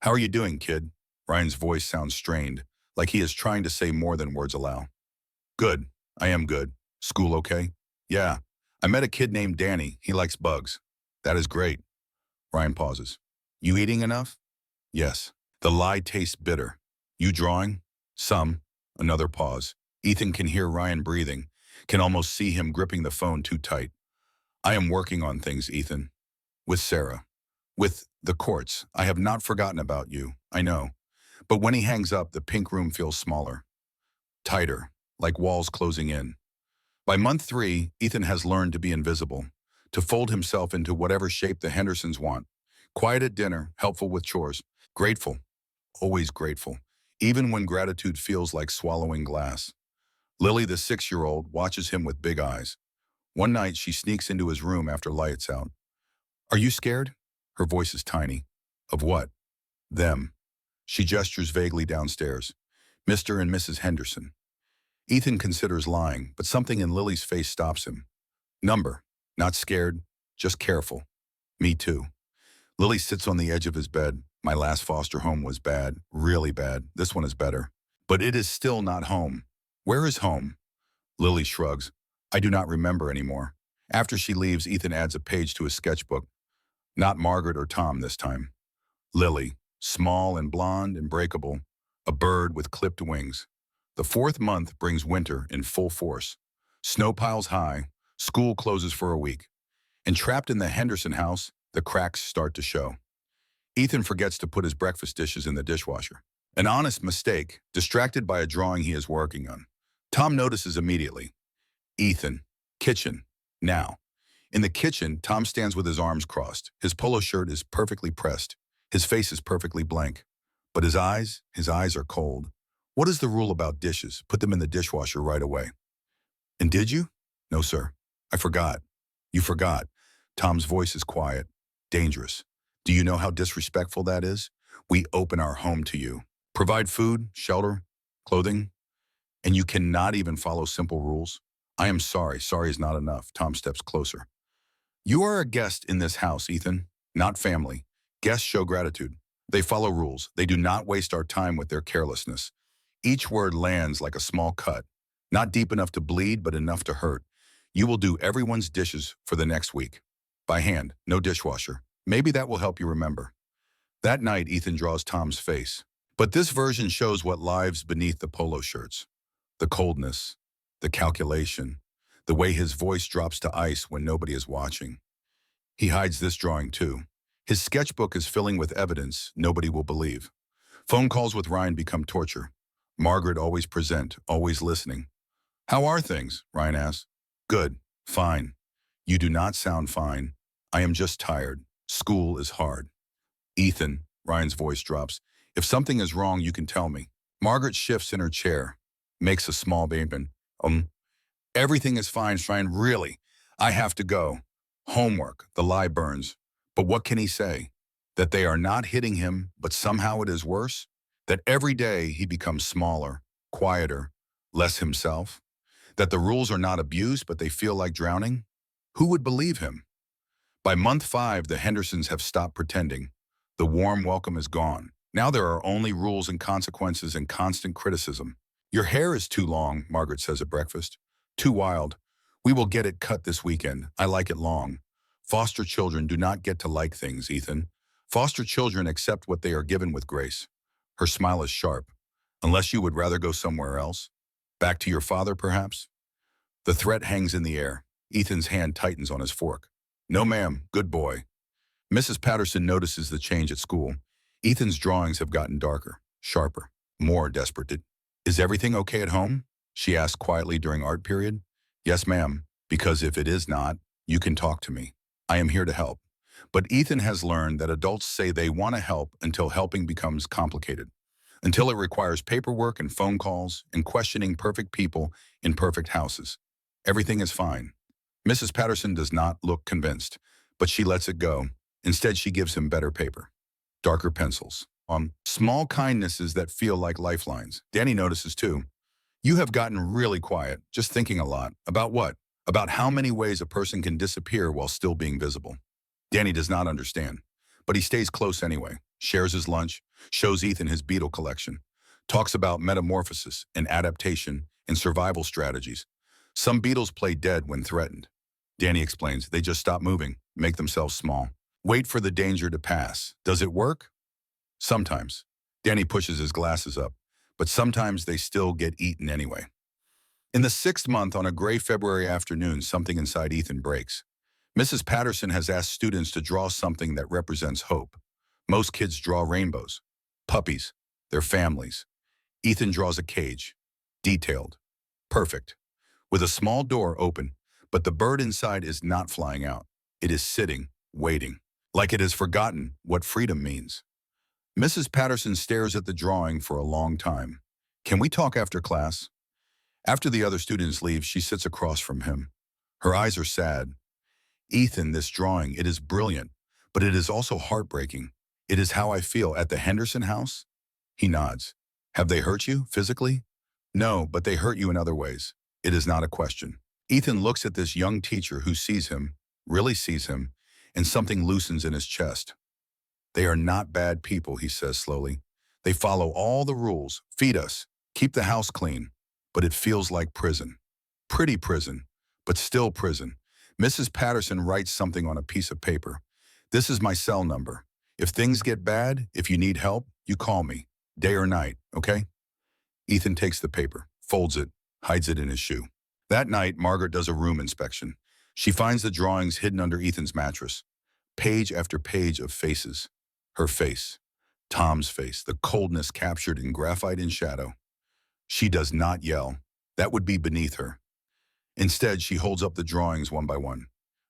How are you doing, kid? Ryan's voice sounds strained, like he is trying to say more than words allow. Good. I am good. School okay? Yeah. I met a kid named Danny. He likes bugs. That is great. Ryan pauses. You eating enough? Yes. The lie tastes bitter. You drawing? Some. Another pause. Ethan can hear Ryan breathing, can almost see him gripping the phone too tight. I am working on things, Ethan. With Sarah. With the courts. I have not forgotten about you. I know. But when he hangs up, the pink room feels smaller. Tighter, like walls closing in. By month 3, Ethan has learned to be invisible, to fold himself into whatever shape the Hendersons want. Quiet at dinner, helpful with chores, grateful, always grateful, even when gratitude feels like swallowing glass. Lily, the 6-year-old, watches him with big eyes. One night, she sneaks into his room after lights out. Are you scared? Her voice is tiny. Of what? Them. She gestures vaguely downstairs. Mr. and Mrs. Henderson. Ethan considers lying, but something in Lily's face stops him. Number. Not scared, just careful. Me too. Lily sits on the edge of his bed. My last foster home was bad, really bad. This one is better. But it is still not home. Where is home? Lily shrugs. I do not remember anymore. After she leaves, Ethan adds a page to his sketchbook. Not Margaret or Tom this time. Lily, small and blonde and breakable, a bird with clipped wings. The 4th month brings winter in full force. Snow piles high, school closes for a week. And trapped in the Henderson house, the cracks start to show. Ethan forgets to put his breakfast dishes in the dishwasher. An honest mistake, distracted by a drawing he is working on. Tom notices immediately. Ethan, kitchen, now. In the kitchen, Tom stands with his arms crossed. His polo shirt is perfectly pressed. His face is perfectly blank. But his eyes are cold. What is the rule about dishes? Put them in the dishwasher right away. And did you? No, sir. I forgot. You forgot. Tom's voice is quiet. Dangerous. Do you know how disrespectful that is? We open our home to you. Provide food, shelter, clothing, and you cannot even follow simple rules? I am sorry. Sorry is not enough. Tom steps closer. You are a guest in this house, Ethan, not family. Guests show gratitude. They follow rules. They do not waste our time with their carelessness. Each word lands like a small cut, not deep enough to bleed, but enough to hurt. You will do everyone's dishes for the next week. By hand, no dishwasher. Maybe that will help you remember. That night, Ethan draws Tom's face. But this version shows what lives beneath the polo shirts. The coldness, the calculation, the way his voice drops to ice when nobody is watching. He hides this drawing too. His sketchbook is filling with evidence nobody will believe. Phone calls with Ryan become torture. Margaret always present, always listening. How are things? Ryan asks. Good, fine. You do not sound fine. I am just tired. School is hard. Ethan, Ryan's voice drops. If something is wrong, you can tell me. Margaret shifts in her chair, makes a small movement. Everything is fine, Ryan, really. I have to go. Homework, the lie burns. But what can he say? That they are not hitting him, but somehow it is worse? That every day he becomes smaller, quieter, less himself? That the rules are not abused, but they feel like drowning? Who would believe him? By month 5, the Hendersons have stopped pretending. The warm welcome is gone. Now there are only rules and consequences and constant criticism. Your hair is too long, Margaret says at breakfast. Too wild. We will get it cut this weekend. I like it long. Foster children do not get to like things, Ethan. Foster children accept what they are given with grace. Her smile is sharp. Unless you would rather go somewhere else? Back to your father, perhaps? The threat hangs in the air. Ethan's hand tightens on his fork. No, ma'am. Good boy. Mrs. Patterson notices the change at school. Ethan's drawings have gotten darker, sharper, more desperate. Is everything okay at home? She asked quietly during art period. Yes, ma'am, because if it is not, you can talk to me. I am here to help. But Ethan has learned that adults say they want to help until helping becomes complicated, until it requires paperwork and phone calls and questioning perfect people in perfect houses. Everything is fine. Mrs. Patterson does not look convinced, but she lets it go. Instead, she gives him better paper, darker pencils, small kindnesses that feel like lifelines. Danny notices too. You have gotten really quiet, just thinking a lot. About what? About how many ways a person can disappear while still being visible. Danny does not understand, but he stays close anyway, shares his lunch, shows Ethan his beetle collection, talks about metamorphosis and adaptation and survival strategies. Some beetles play dead when threatened. Danny explains they just stop moving, make themselves small. Wait for the danger to pass. Does it work? Sometimes. Danny pushes his glasses up, but sometimes they still get eaten anyway. In the 6th month, on a gray February afternoon, something inside Ethan breaks. Mrs. Patterson has asked students to draw something that represents hope. Most kids draw rainbows, puppies, their families. Ethan draws a cage, detailed, perfect, with a small door open, but the bird inside is not flying out. It is sitting, waiting, like it has forgotten what freedom means. Mrs. Patterson stares at the drawing for a long time. Can we talk after class? After the other students leave, she sits across from him. Her eyes are sad. Ethan, this drawing, it is brilliant, but it is also heartbreaking. It is how I feel at the Henderson house. He nods. Have they hurt you, physically? No, but they hurt you in other ways. It is not a question. Ethan looks at this young teacher who sees him, really sees him, and something loosens in his chest. They are not bad people, he says slowly. They follow all the rules, feed us, keep the house clean, but it feels like prison. Pretty prison, but still prison. Mrs. Patterson writes something on a piece of paper. This is my cell number. If things get bad, if you need help, you call me, day or night, okay? Ethan takes the paper, folds it, hides it in his shoe. That night, Margaret does a room inspection. She finds the drawings hidden under Ethan's mattress. Page after page of faces. Her face, Tom's face, the coldness captured in graphite in shadow. She does not yell. That would be beneath her. Instead, she holds up the drawings one by one.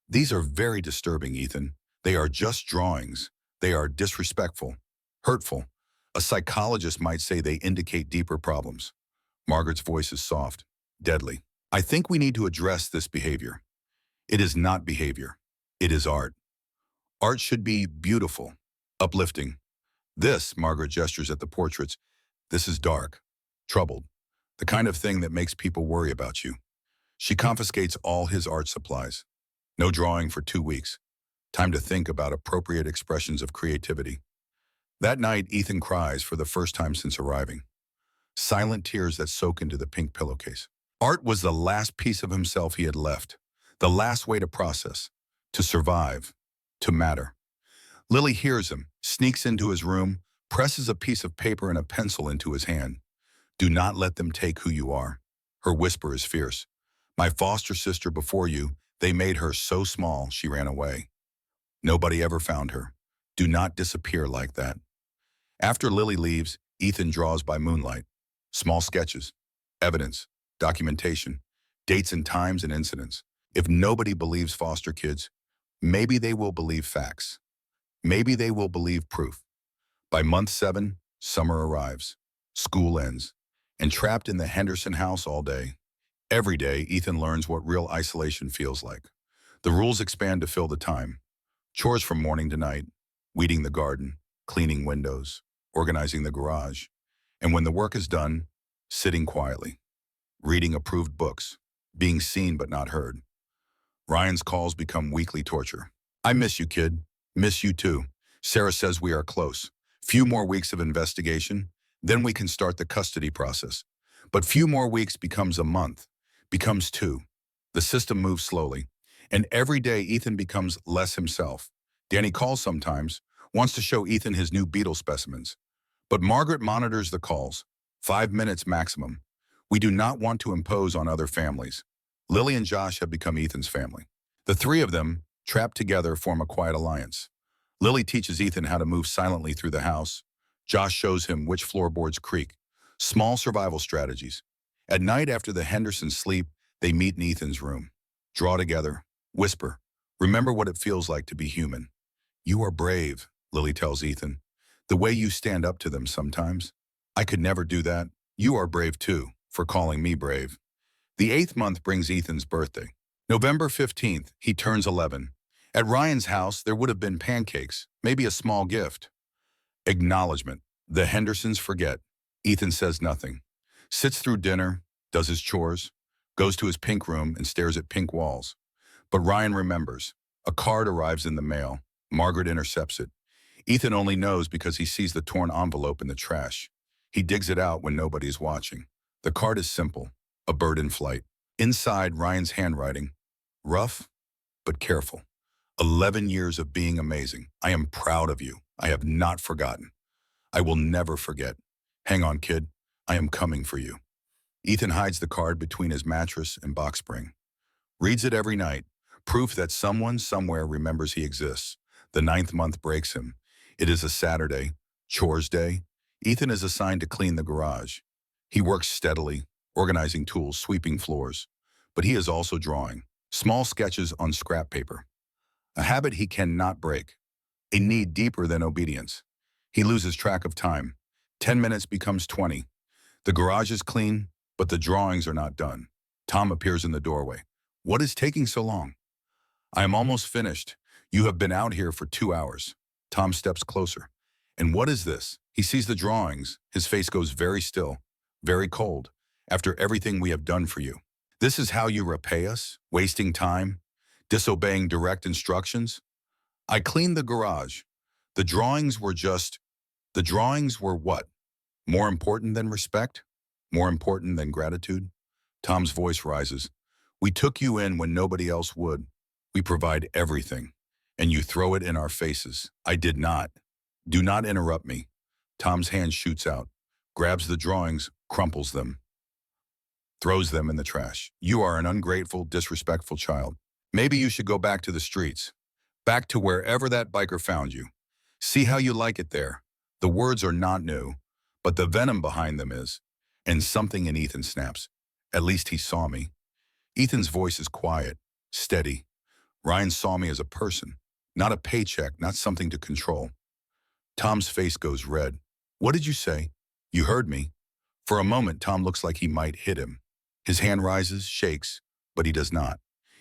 These are very disturbing, Ethan. They are just drawings. They are disrespectful, hurtful. A psychologist might say they indicate deeper problems. Margaret's voice is soft, deadly. I think we need to address this behavior. It is not behavior. It is art. Art should be beautiful, uplifting. This, Margaret gestures at the portraits, this is dark, troubled, the kind of thing that makes people worry about you. She confiscates all his art supplies. No drawing for 2 weeks. Time to think about appropriate expressions of creativity. That night, Ethan cries for the first time since arriving. Silent tears that soak into the pink pillowcase. Art was the last piece of himself he had left, the last way to process, to survive, to matter. Lily hears him, sneaks into his room, presses a piece of paper and a pencil into his hand. Do not let them take who you are. Her whisper is fierce. My foster sister before you, they made her so small she ran away. Nobody ever found her. Do not disappear like that. After Lily leaves, Ethan draws by moonlight. Small sketches, evidence, documentation, dates and times and incidents. If nobody believes foster kids, maybe they will believe facts. Maybe they will believe proof. By month 7, summer arrives. School ends. And trapped in the Henderson house all day. Every day, Ethan learns what real isolation feels like. The rules expand to fill the time. Chores from morning to night. Weeding the garden, cleaning windows, organizing the garage. And when the work is done, sitting quietly. Reading approved books. Being seen but not heard. Ryan's calls become weekly torture. I miss you, kid. Miss you too. Sarah says we are close. Few more weeks of investigation, then we can start the custody process. But few more weeks becomes a month, becomes 2. The system moves slowly. And every day Ethan becomes less himself. Danny calls sometimes, wants to show Ethan his new beetle specimens. But Margaret monitors the calls. 5 minutes maximum. We do not want to impose on other families. Lily and Josh have become Ethan's family. The 3 of them, trapped together, form a quiet alliance. Lily teaches Ethan how to move silently through the house. Josh shows him which floorboards creak. Small survival strategies. At night after the Hendersons sleep, they meet in Ethan's room. Draw together. Whisper. Remember what it feels like to be human. You are brave, Lily tells Ethan. The way you stand up to them sometimes. I could never do that. You are brave too, for calling me brave. The 8th month brings Ethan's birthday. November 15th, he turns 11. At Ryan's house, there would have been pancakes, maybe a small gift. Acknowledgement. The Hendersons forget. Ethan says nothing. Sits through dinner, does his chores, goes to his pink room and stares at pink walls. But Ryan remembers. A card arrives in the mail. Margaret intercepts it. Ethan only knows because he sees the torn envelope in the trash. He digs it out when nobody is watching. The card is simple. A bird in flight. Inside, Ryan's handwriting. Rough, but careful. 11 years of being amazing. I am proud of you. I have not forgotten. I will never forget. Hang on, kid. I am coming for you. Ethan hides the card between his mattress and box spring. Reads it every night. Proof that someone somewhere remembers he exists. The 9th month breaks him. It is a Saturday. Chores day. Ethan is assigned to clean the garage. He works steadily, organizing tools, sweeping floors. But he is also drawing. Small sketches on scrap paper. A habit he cannot break. A need deeper than obedience. He loses track of time. 10 minutes becomes 20. The garage is clean, but the drawings are not done. Tom appears in the doorway. What is taking so long? I am almost finished. You have been out here for 2 hours. Tom steps closer. And what is this? He sees the drawings. His face goes very still, very cold, after everything we have done for you. This is how you repay us? Wasting time? Disobeying direct instructions? I cleaned the garage. The drawings were what? More important than respect? More important than gratitude? Tom's voice rises. We took you in when nobody else would. We provide everything. And you throw it in our faces. I did not. Do not interrupt me. Tom's hand shoots out, grabs the drawings, crumples them, throws them in the trash. You are an ungrateful, disrespectful child. Maybe you should go back to the streets. Back to wherever that biker found you. See how you like it there. The words are not new, but the venom behind them is. And something in Ethan snaps. At least he saw me. Ethan's voice is quiet, steady. Ryan saw me as a person, not a paycheck, not something to control. Tom's face goes red. What did you say? You heard me. For a moment, Tom looks like he might hit him. His hand rises, shakes, but he does not.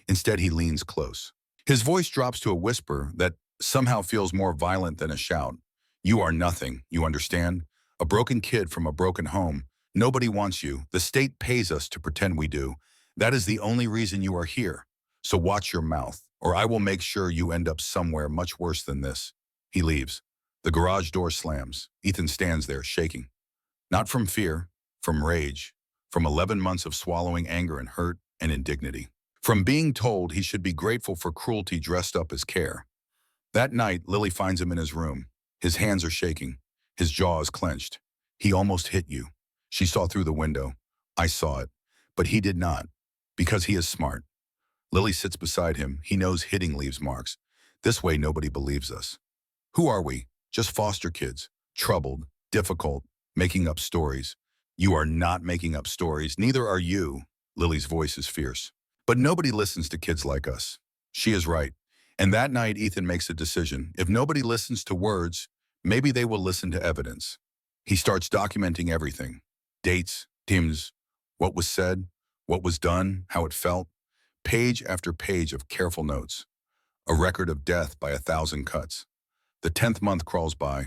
Instead, he leans close. His voice drops to a whisper that somehow feels more violent than a shout. You are nothing, you understand? A broken kid from a broken home. Nobody wants you. The state pays us to pretend we do. That is the only reason you are here. So watch your mouth, or I will make sure you end up somewhere much worse than this. He leaves. The garage door slams. Ethan stands there, shaking. Not from fear, from rage, from 11 months of swallowing anger and hurt and indignity. From being told he should be grateful for cruelty dressed up as care. That night, Lily finds him in his room. His hands are shaking. His jaw is clenched. He almost hit you. She saw through the window. I saw it. But he did not, because he is smart. Lily sits beside him. He knows hitting leaves marks. This way, nobody believes us. Who are we? Just foster kids. Troubled, difficult, making up stories. You are not making up stories. Neither are you. Lily's voice is fierce. But nobody listens to kids like us. She is right. And that night, Ethan makes a decision. If nobody listens to words, Maybe they will listen to evidence. He starts documenting everything. Dates, times, what was said, what was done, how it felt. Page after page of careful notes. A record of death by 1,000 cuts. The 10th month crawls by.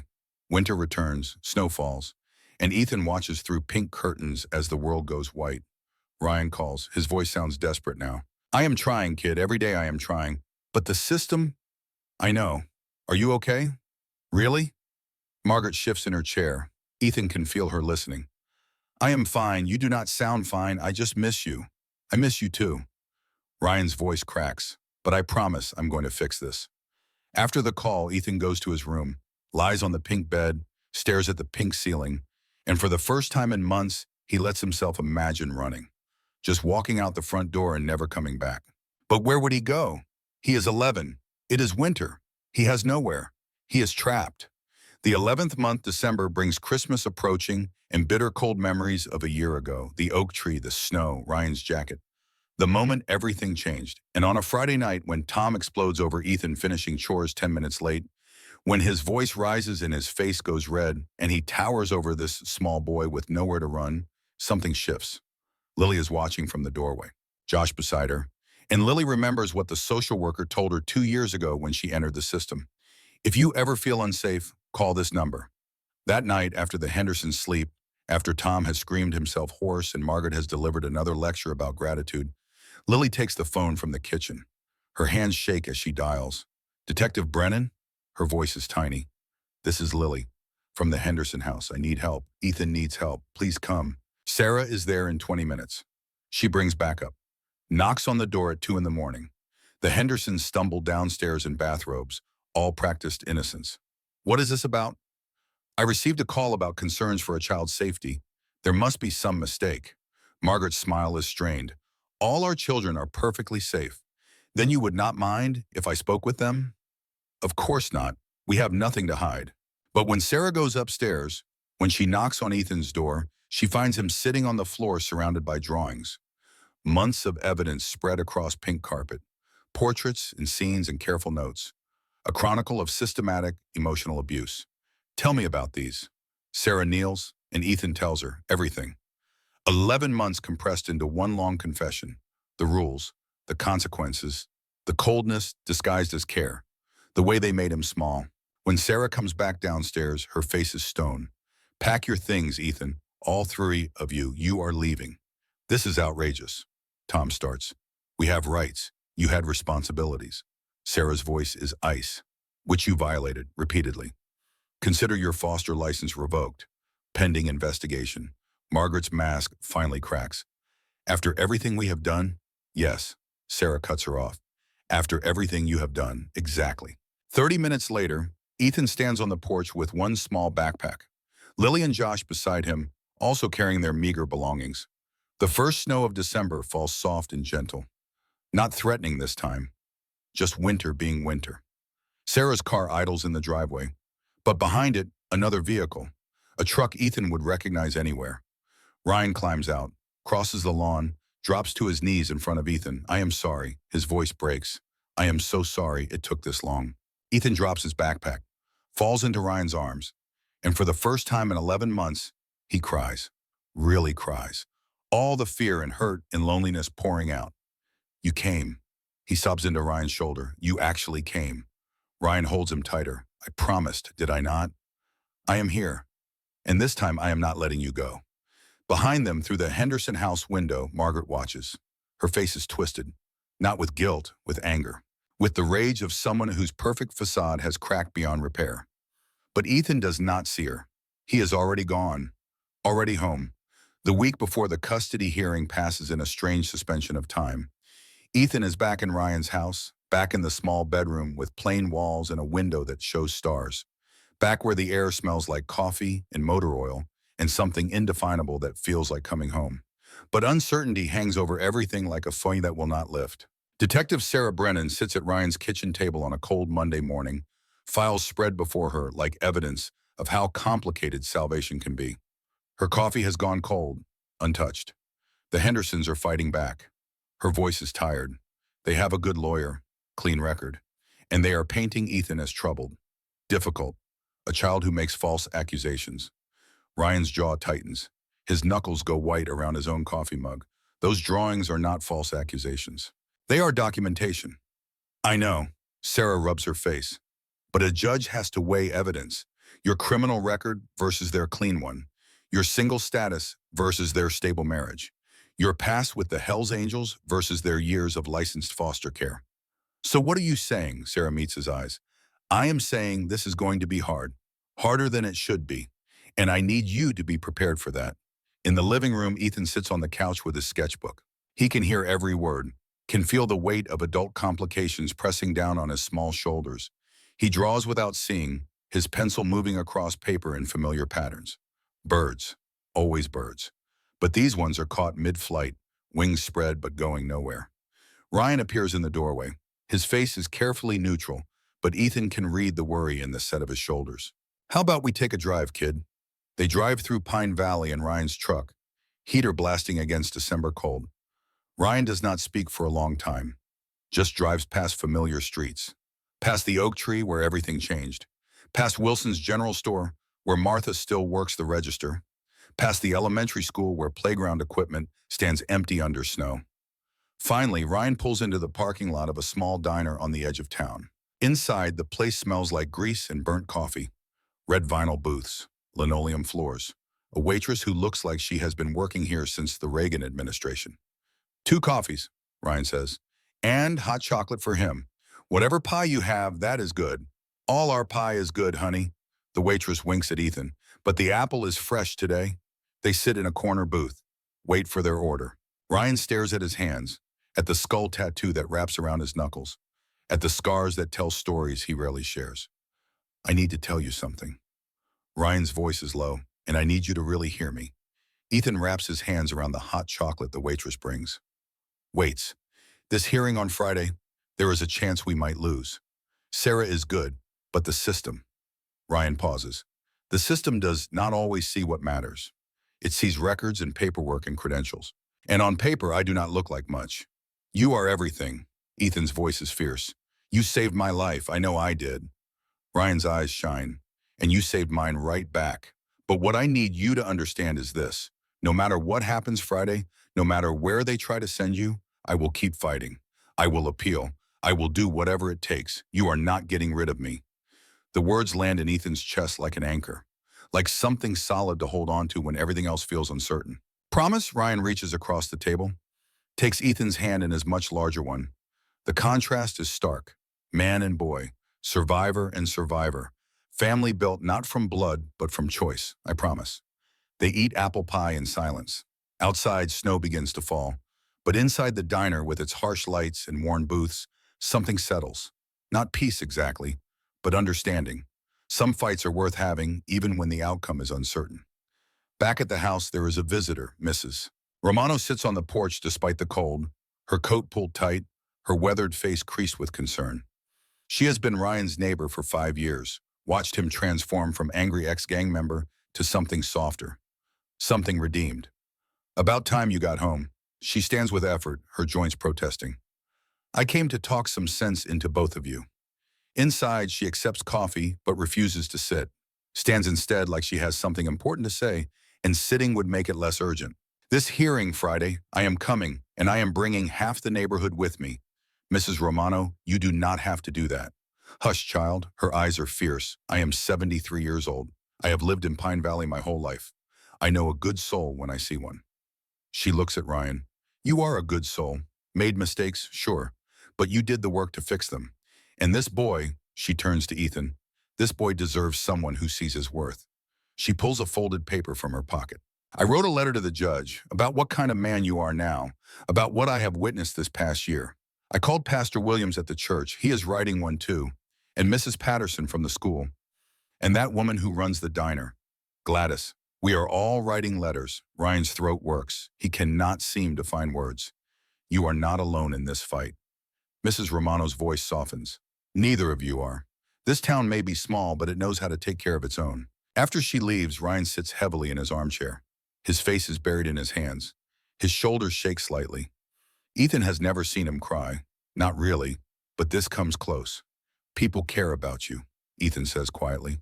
Winter returns, snow falls, and Ethan watches through pink curtains as the world goes white. Ryan calls. His voice sounds desperate now. I am trying, kid. Every day I am trying. But the system... I know. Are you okay? Really? Margaret shifts in her chair. Ethan can feel her listening. I am fine. You do not sound fine. I just miss you. I miss you too. Ryan's voice cracks. But I promise I'm going to fix this. After the call, Ethan goes to his room, lies on the pink bed, stares at the pink ceiling, and for the first time in months, he lets himself imagine running. Just walking out the front door and never coming back. But where would he go? He is 11. It is winter. He has nowhere. He is trapped. The 11th month, December, brings Christmas approaching and bitter cold memories of a year ago. The oak tree, the snow, Ryan's jacket. The moment everything changed. And on a Friday night, when Tom explodes over Ethan finishing chores 10 minutes late, when his voice rises and his face goes red, and he towers over this small boy with nowhere to run, something shifts. Lily is watching from the doorway, Josh beside her, and Lily remembers what the social worker told her 2 years ago when she entered the system. If you ever feel unsafe, call this number. That night, after the Hendersons sleep, after Tom has screamed himself hoarse and Margaret has delivered another lecture about gratitude, Lily takes the phone from the kitchen. Her hands shake as she dials. Detective Brennan? Her voice is tiny. This is Lily. From the Henderson house. I need help. Ethan needs help. Please come. Sarah is there in 20 minutes. She brings backup. Knocks on the door at 2 in the morning. The Hendersons stumble downstairs in bathrobes, all practiced innocence. What is this about? I received a call about concerns for a child's safety. There must be some mistake. Margaret's smile is strained. All our children are perfectly safe. Then you would not mind if I spoke with them? Of course not. We have nothing to hide. But when Sarah goes upstairs, when she knocks on Ethan's door, she finds him sitting on the floor surrounded by drawings. Months of evidence spread across pink carpet. Portraits and scenes and careful notes. A chronicle of systematic emotional abuse. Tell me about these. Sarah kneels, and Ethan tells her everything. 11 months compressed into one long confession. The rules, the consequences, the coldness disguised as care. The way they made him small. When Sarah comes back downstairs, her face is stone. Pack your things, Ethan. All 3 of you. You are leaving. This is outrageous. Tom starts. We have rights. You had responsibilities. Sarah's voice is ice, which you violated repeatedly. Consider your foster license revoked. Pending investigation. Margaret's mask finally cracks. After everything we have done? Yes. Sarah cuts her off. After everything you have done, exactly. 30 minutes later, Ethan stands on the porch with one small backpack. Lily and Josh beside him, also carrying their meager belongings. The first snow of December falls soft and gentle. Not threatening this time. Just winter being winter. Sarah's car idles in the driveway, but behind it, another vehicle. A truck Ethan would recognize anywhere. Ryan climbs out, crosses the lawn, drops to his knees in front of Ethan. I am sorry. His voice breaks. I am so sorry it took this long. Ethan drops his backpack, falls into Ryan's arms, and for the first time in 11 months, he cries. Really cries. All the fear and hurt and loneliness pouring out. You came. He sobs into Ryan's shoulder. You actually came. Ryan holds him tighter. I promised, did I not? I am here. And this time I am not letting you go. Behind them, through the Henderson house window, Margaret watches. Her face is twisted. Not with guilt, with anger. With the rage of someone whose perfect facade has cracked beyond repair. But Ethan does not see her. He is already gone. Already home. The week before the custody hearing passes in a strange suspension of time. Ethan is back in Ryan's house, back in the small bedroom with plain walls and a window that shows stars. Back where the air smells like coffee and motor oil and something indefinable that feels like coming home. But uncertainty hangs over everything like a foil that will not lift. Detective Sarah Brennan sits at Ryan's kitchen table on a cold Monday morning, files spread before her like evidence of how complicated salvation can be. Her coffee has gone cold, untouched. The Hendersons are fighting back. Her voice is tired. They have a good lawyer, clean record, and they are painting Ethan as troubled, difficult, a child who makes false accusations. Ryan's jaw tightens. His knuckles go white around his own coffee mug. Those drawings are not false accusations. They are documentation. I know. Sarah rubs her face. But a judge has to weigh evidence. Your criminal record versus their clean one. Your single status versus their stable marriage. Your past with the Hells Angels versus their years of licensed foster care. So what are you saying? Sarah meets his eyes. I am saying this is going to be hard. Harder than it should be. And I need you to be prepared for that. In the living room, Ethan sits on the couch with his sketchbook. He can hear every word, can feel the weight of adult complications pressing down on his small shoulders. He draws without seeing, his pencil moving across paper in familiar patterns. Birds. Always birds. But these ones are caught mid-flight, wings spread but going nowhere. Ryan appears in the doorway. His face is carefully neutral, but Ethan can read the worry in the set of his shoulders. How about we take a drive, kid? They drive through Pine Valley in Ryan's truck, heater blasting against December cold. Ryan does not speak for a long time, just drives past familiar streets. Past the oak tree where everything changed. Past Wilson's General Store, where Martha still works the register. Past the elementary school where playground equipment stands empty under snow. Finally, Ryan pulls into the parking lot of a small diner on the edge of town. Inside, the place smells like grease and burnt coffee. Red vinyl booths, linoleum floors. A waitress who looks like she has been working here since the Reagan administration. 2 coffees, Ryan says, and hot chocolate for him. Whatever pie you have, that is good. All our pie is good, honey. The waitress winks at Ethan, but the apple is fresh today. They sit in a corner booth, wait for their order. Ryan stares at his hands, at the skull tattoo that wraps around his knuckles, at the scars that tell stories he rarely shares. I need to tell you something. Ryan's voice is low, and I need you to really hear me. Ethan wraps his hands around the hot chocolate the waitress brings. Waits. This hearing on Friday, there is a chance we might lose. Sarah is good, but the system. Ryan pauses. The system does not always see what matters. It sees records and paperwork and credentials. And on paper, I do not look like much. You are everything. Ethan's voice is fierce. You saved my life. I know I did. Ryan's eyes shine. And you saved mine right back. But what I need you to understand is this. No matter what happens Friday, no matter where they try to send you, I will keep fighting. I will appeal. I will do whatever it takes. You are not getting rid of me. The words land in Ethan's chest like an anchor, like something solid to hold on to when everything else feels uncertain. Promise? Ryan reaches across the table, takes Ethan's hand in his much larger one. The contrast is stark. Man and boy, survivor and survivor. Family built not from blood, but from choice, I promise. They eat apple pie in silence. Outside, snow begins to fall. But inside the diner, with its harsh lights and worn booths, something settles. Not peace exactly, but understanding. Some fights are worth having, even when the outcome is uncertain. Back at the house, there is a visitor, Mrs. Romano sits on the porch despite the cold, her coat pulled tight, her weathered face creased with concern. She has been Ryan's neighbor for 5 years, watched him transform from angry ex-gang member to something softer, something redeemed. About time you got home. She stands with effort, her joints protesting. I came to talk some sense into both of you. Inside, she accepts coffee but refuses to sit, stands instead like she has something important to say, and sitting would make it less urgent. This hearing Friday, I am coming, and I am bringing half the neighborhood with me. Mrs. Romano, you do not have to do that. Hush, child. Her eyes are fierce. I am 73 years old. I have lived in Pine Valley my whole life. I know a good soul when I see one. She looks at Ryan. You are a good soul. Made mistakes, sure, but you did the work to fix them. And this boy, she turns to Ethan, this boy deserves someone who sees his worth. She pulls a folded paper from her pocket. I wrote a letter to the judge about what kind of man you are now, about what I have witnessed this past year. I called Pastor Williams at the church. He is writing one too. And Mrs. Patterson from the school. And that woman who runs the diner. Gladys. We are all writing letters. Ryan's throat works. He cannot seem to find words. You are not alone in this fight. Mrs. Romano's voice softens. Neither of you are. This town may be small, but it knows how to take care of its own. After she leaves, Ryan sits heavily in his armchair. His face is buried in his hands. His shoulders shake slightly. Ethan has never seen him cry. Not really, but this comes close. People care about you, Ethan says quietly.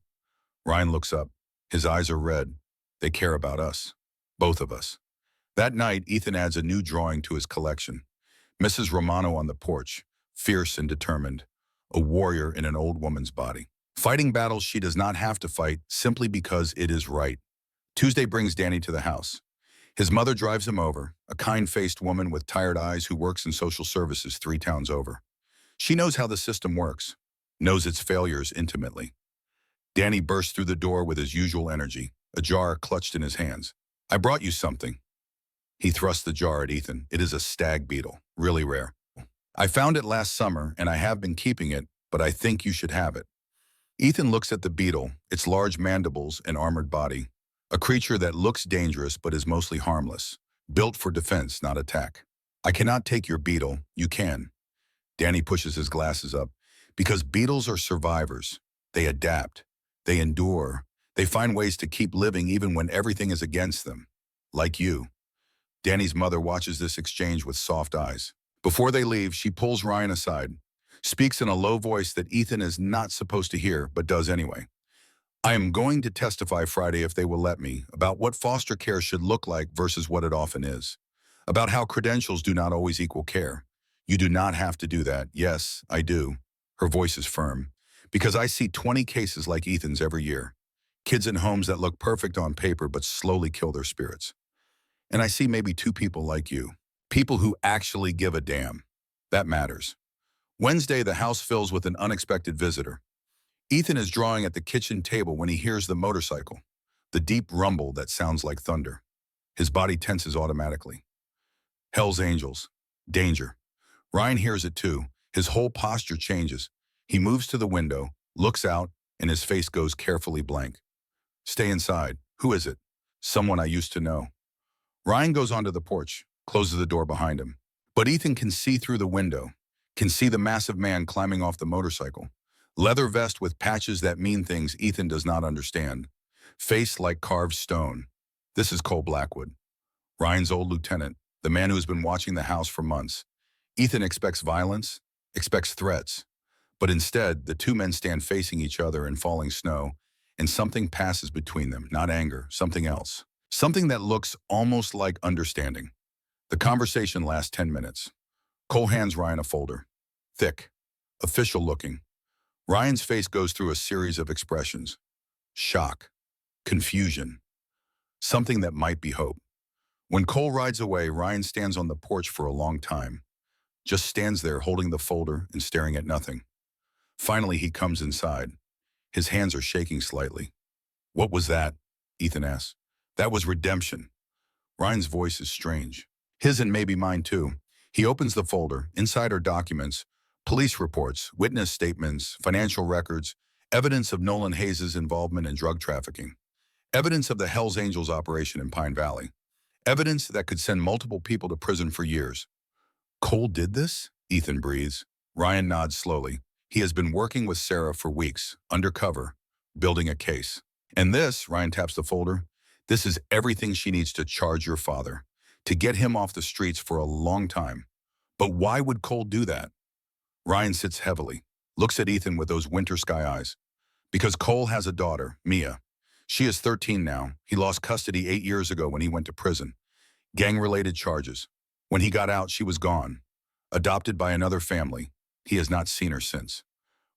Ryan looks up. His eyes are red. They care about us. Both of us. That night, Ethan adds a new drawing to his collection. Mrs. Romano on the porch, fierce and determined, a warrior in an old woman's body. Fighting battles she does not have to fight simply because it is right. Tuesday brings Danny to the house. His mother drives him over, a kind-faced woman with tired eyes who works in social services 3 towns over. She knows how the system works, knows its failures intimately. Danny bursts through the door with his usual energy, a jar clutched in his hands. "I brought you something." He thrusts the jar at Ethan. It is a stag beetle, really rare. "I found it last summer, and I have been keeping it, but I think you should have it." Ethan looks at the beetle, its large mandibles and armored body, a creature that looks dangerous but is mostly harmless, built for defense, not attack. "I cannot take your beetle. You can." Danny pushes his glasses up. "Because beetles are survivors. They adapt. They endure. They find ways to keep living even when everything is against them. Like you." Danny's mother watches this exchange with soft eyes. Before they leave, she pulls Ryan aside, speaks in a low voice that Ethan is not supposed to hear, but does anyway. "I am going to testify Friday, if they will let me, about what foster care should look like versus what it often is. About how credentials do not always equal care. You do not have to do that. Yes, I do." Her voice is firm. "Because I see 20 cases like Ethan's every year. Kids in homes that look perfect on paper but slowly kill their spirits. And I see maybe 2 people like you. People who actually give a damn. That matters." Wednesday, the house fills with an unexpected visitor. Ethan is drawing at the kitchen table when he hears the motorcycle, the deep rumble that sounds like thunder. His body tenses automatically. Hell's Angels. Danger. Ryan hears it too. His whole posture changes. He moves to the window, looks out, and his face goes carefully blank. "Stay inside." "Who is it?" "Someone I used to know." Ryan goes onto the porch, closes the door behind him. But Ethan can see through the window, can see the massive man climbing off the motorcycle. Leather vest with patches that mean things Ethan does not understand. Face like carved stone. This is Cole Blackwood, Ryan's old lieutenant, the man who's been watching the house for months. Ethan expects violence, expects threats. But instead, the 2 men stand facing each other in falling snow, and something passes between them, not anger, something else. Something that looks almost like understanding. The conversation lasts 10 minutes. Cole hands Ryan a folder. Thick, official looking. Ryan's face goes through a series of expressions. Shock, confusion, something that might be hope. When Cole rides away, Ryan stands on the porch for a long time. Just stands there holding the folder and staring at nothing. Finally, he comes inside. His hands are shaking slightly. "What was that?" Ethan asks. "That was redemption." Ryan's voice is strange. His and maybe mine too. He opens the folder. Inside are documents, police reports, witness statements, financial records, evidence of Nolan Hayes' involvement in drug trafficking, evidence of the Hells Angels operation in Pine Valley, evidence that could send multiple people to prison for years. "Cole did this?" Ethan breathes. Ryan nods slowly. "He has been working with Sarah for weeks, undercover, building a case. And this," Ryan taps the folder, "this is everything she needs to charge your father, to get him off the streets for a long time. But why would Cole do that?" Ryan sits heavily, looks at Ethan with those winter sky eyes. "Because Cole has a daughter, Mia. She is 13 now. He lost custody 8 years ago when he went to prison. Gang-related charges. When he got out, she was gone. Adopted by another family. He has not seen her since."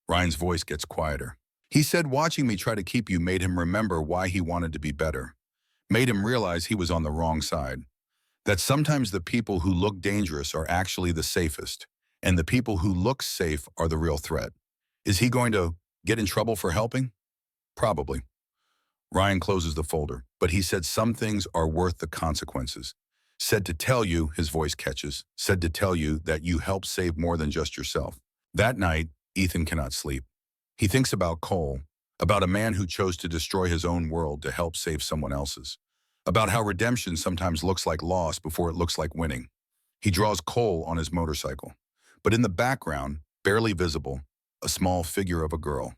Ryan's voice gets quieter. "He said watching me try to keep you made him remember why he wanted to be better. Made him realize he was on the wrong side. That sometimes the people who look dangerous are actually the safest, and the people who look safe are the real threat. Is he going to get in trouble for helping? Probably." Ryan closes the folder, "But he said some things are worth the consequences. Said to tell you," his voice catches, "said to tell you that you helped save more than just yourself." That night, Ethan cannot sleep. He thinks about Cole, about a man who chose to destroy his own world to help save someone else's, about how redemption sometimes looks like loss before it looks like winning. He draws Cole on his motorcycle, but in the background, barely visible, a small figure of a girl,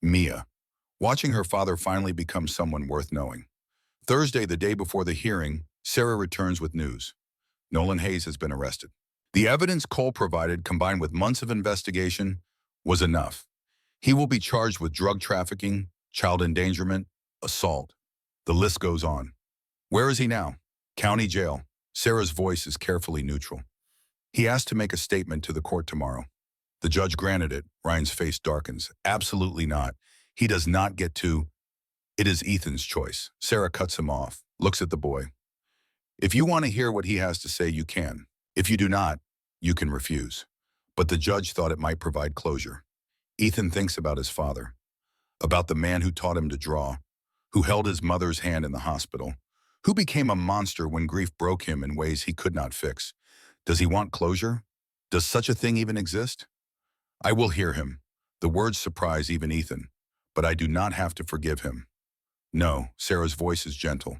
Mia, watching her father finally become someone worth knowing. Thursday, the day before the hearing, Sarah returns with news. Nolan Hayes has been arrested. The evidence Cole provided, combined with months of investigation, was enough. He will be charged with drug trafficking, child endangerment, assault. The list goes on. Where is he now? County jail. Sarah's voice is carefully neutral. He asked to make a statement to the court tomorrow. The judge granted it. Ryan's face darkens. Absolutely not. He does not get to. It is Ethan's choice. Sarah cuts him off, looks at the boy. If you want to hear what he has to say, you can. If you do not, you can refuse. But the judge thought it might provide closure. Ethan thinks about his father, about the man who taught him to draw, who held his mother's hand in the hospital, who became a monster when grief broke him in ways he could not fix. Does he want closure? Does such a thing even exist? I will hear him. The words surprise even Ethan, but I do not have to forgive him. No, Sarah's voice is gentle.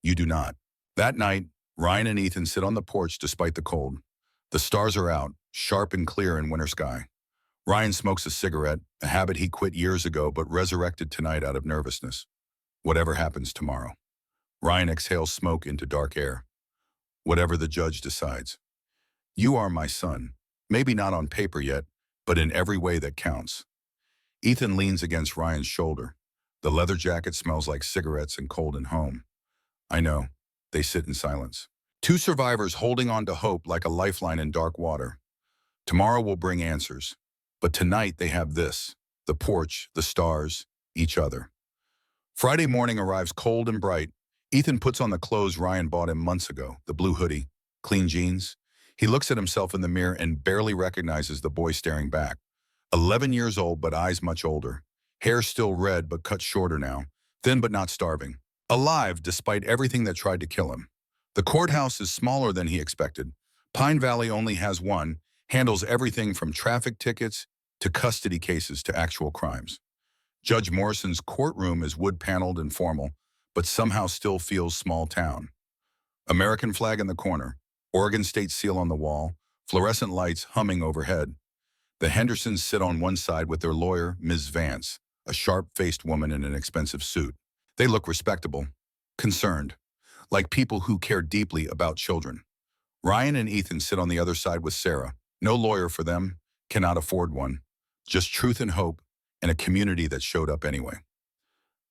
You do not. That night, Ryan and Ethan sit on the porch despite the cold. The stars are out, sharp and clear in winter sky. Ryan smokes a cigarette, a habit he quit years ago but resurrected tonight out of nervousness. Whatever happens tomorrow. Ryan exhales smoke into dark air. Whatever the judge decides. You are my son. Maybe not on paper yet, but in every way that counts. Ethan leans against Ryan's shoulder. The leather jacket smells like cigarettes and cold and home. I know. They sit in silence. Two survivors holding on to hope like a lifeline in dark water. Tomorrow will bring answers. But tonight they have this, the porch, the stars, each other. Friday morning arrives cold and bright. Ethan puts on the clothes Ryan bought him months ago, the blue hoodie, clean jeans. He looks at himself in the mirror and barely recognizes the boy staring back. 11 years old, but eyes much older. Hair still red, but cut shorter now. Thin, but not starving. Alive, despite everything that tried to kill him. The courthouse is smaller than he expected. Pine Valley only has one, handles everything from traffic tickets to custody cases to actual crimes. Judge Morrison's courtroom is wood-paneled and formal, but somehow still feels small town. American flag in the corner, Oregon state seal on the wall, fluorescent lights humming overhead. The Hendersons sit on one side with their lawyer, Ms. Vance, a sharp-faced woman in an expensive suit. They look respectable, concerned, like people who care deeply about children. Ryan and Ethan sit on the other side with Sarah. No lawyer for them, cannot afford one. Just truth and hope, and a community that showed up anyway.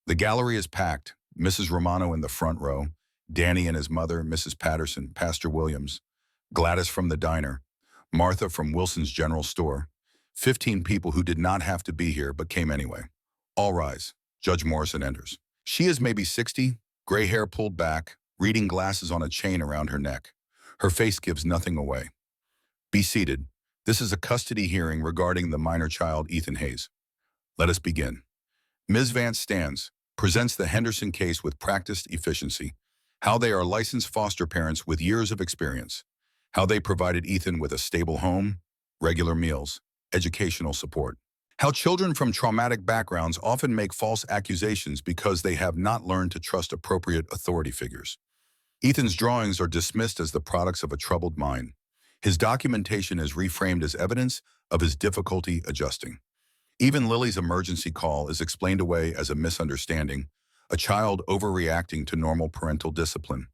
The gallery is packed. Mrs. Romano in the front row, Danny and his mother, Mrs. Patterson, Pastor Williams, Gladys from the diner, Martha from Wilson's General Store. 15 people who did not have to be here but came anyway. All rise. Judge Morrison enters. She is maybe 60, gray hair pulled back, reading glasses on a chain around her neck. Her face gives nothing away. Be seated. This is a custody hearing regarding the minor child, Ethan Hayes. Let us begin. Ms. Vance stands, presents the Henderson case with practiced efficiency, how they are licensed foster parents with years of experience, how they provided Ethan with a stable home, regular meals, educational support, how children from traumatic backgrounds often make false accusations because they have not learned to trust appropriate authority figures. Ethan's drawings are dismissed as the products of a troubled mind. His documentation is reframed as evidence of his difficulty adjusting. Even Lily's emergency call is explained away as a misunderstanding, a child overreacting to normal parental discipline.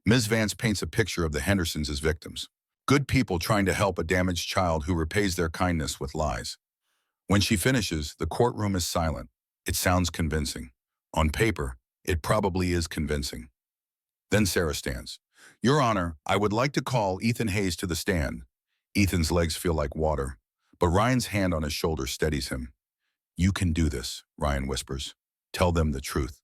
Ms. Vance paints a picture of the Hendersons as victims. Good people trying to help a damaged child who repays their kindness with lies. When she finishes, the courtroom is silent. It sounds convincing. On paper, it probably is convincing. Then Sarah stands. Your Honor, I would like to call Ethan Hayes to the stand. Ethan's legs feel like water, but Ryan's hand on his shoulder steadies him. You can do this, Ryan whispers. Tell them the truth.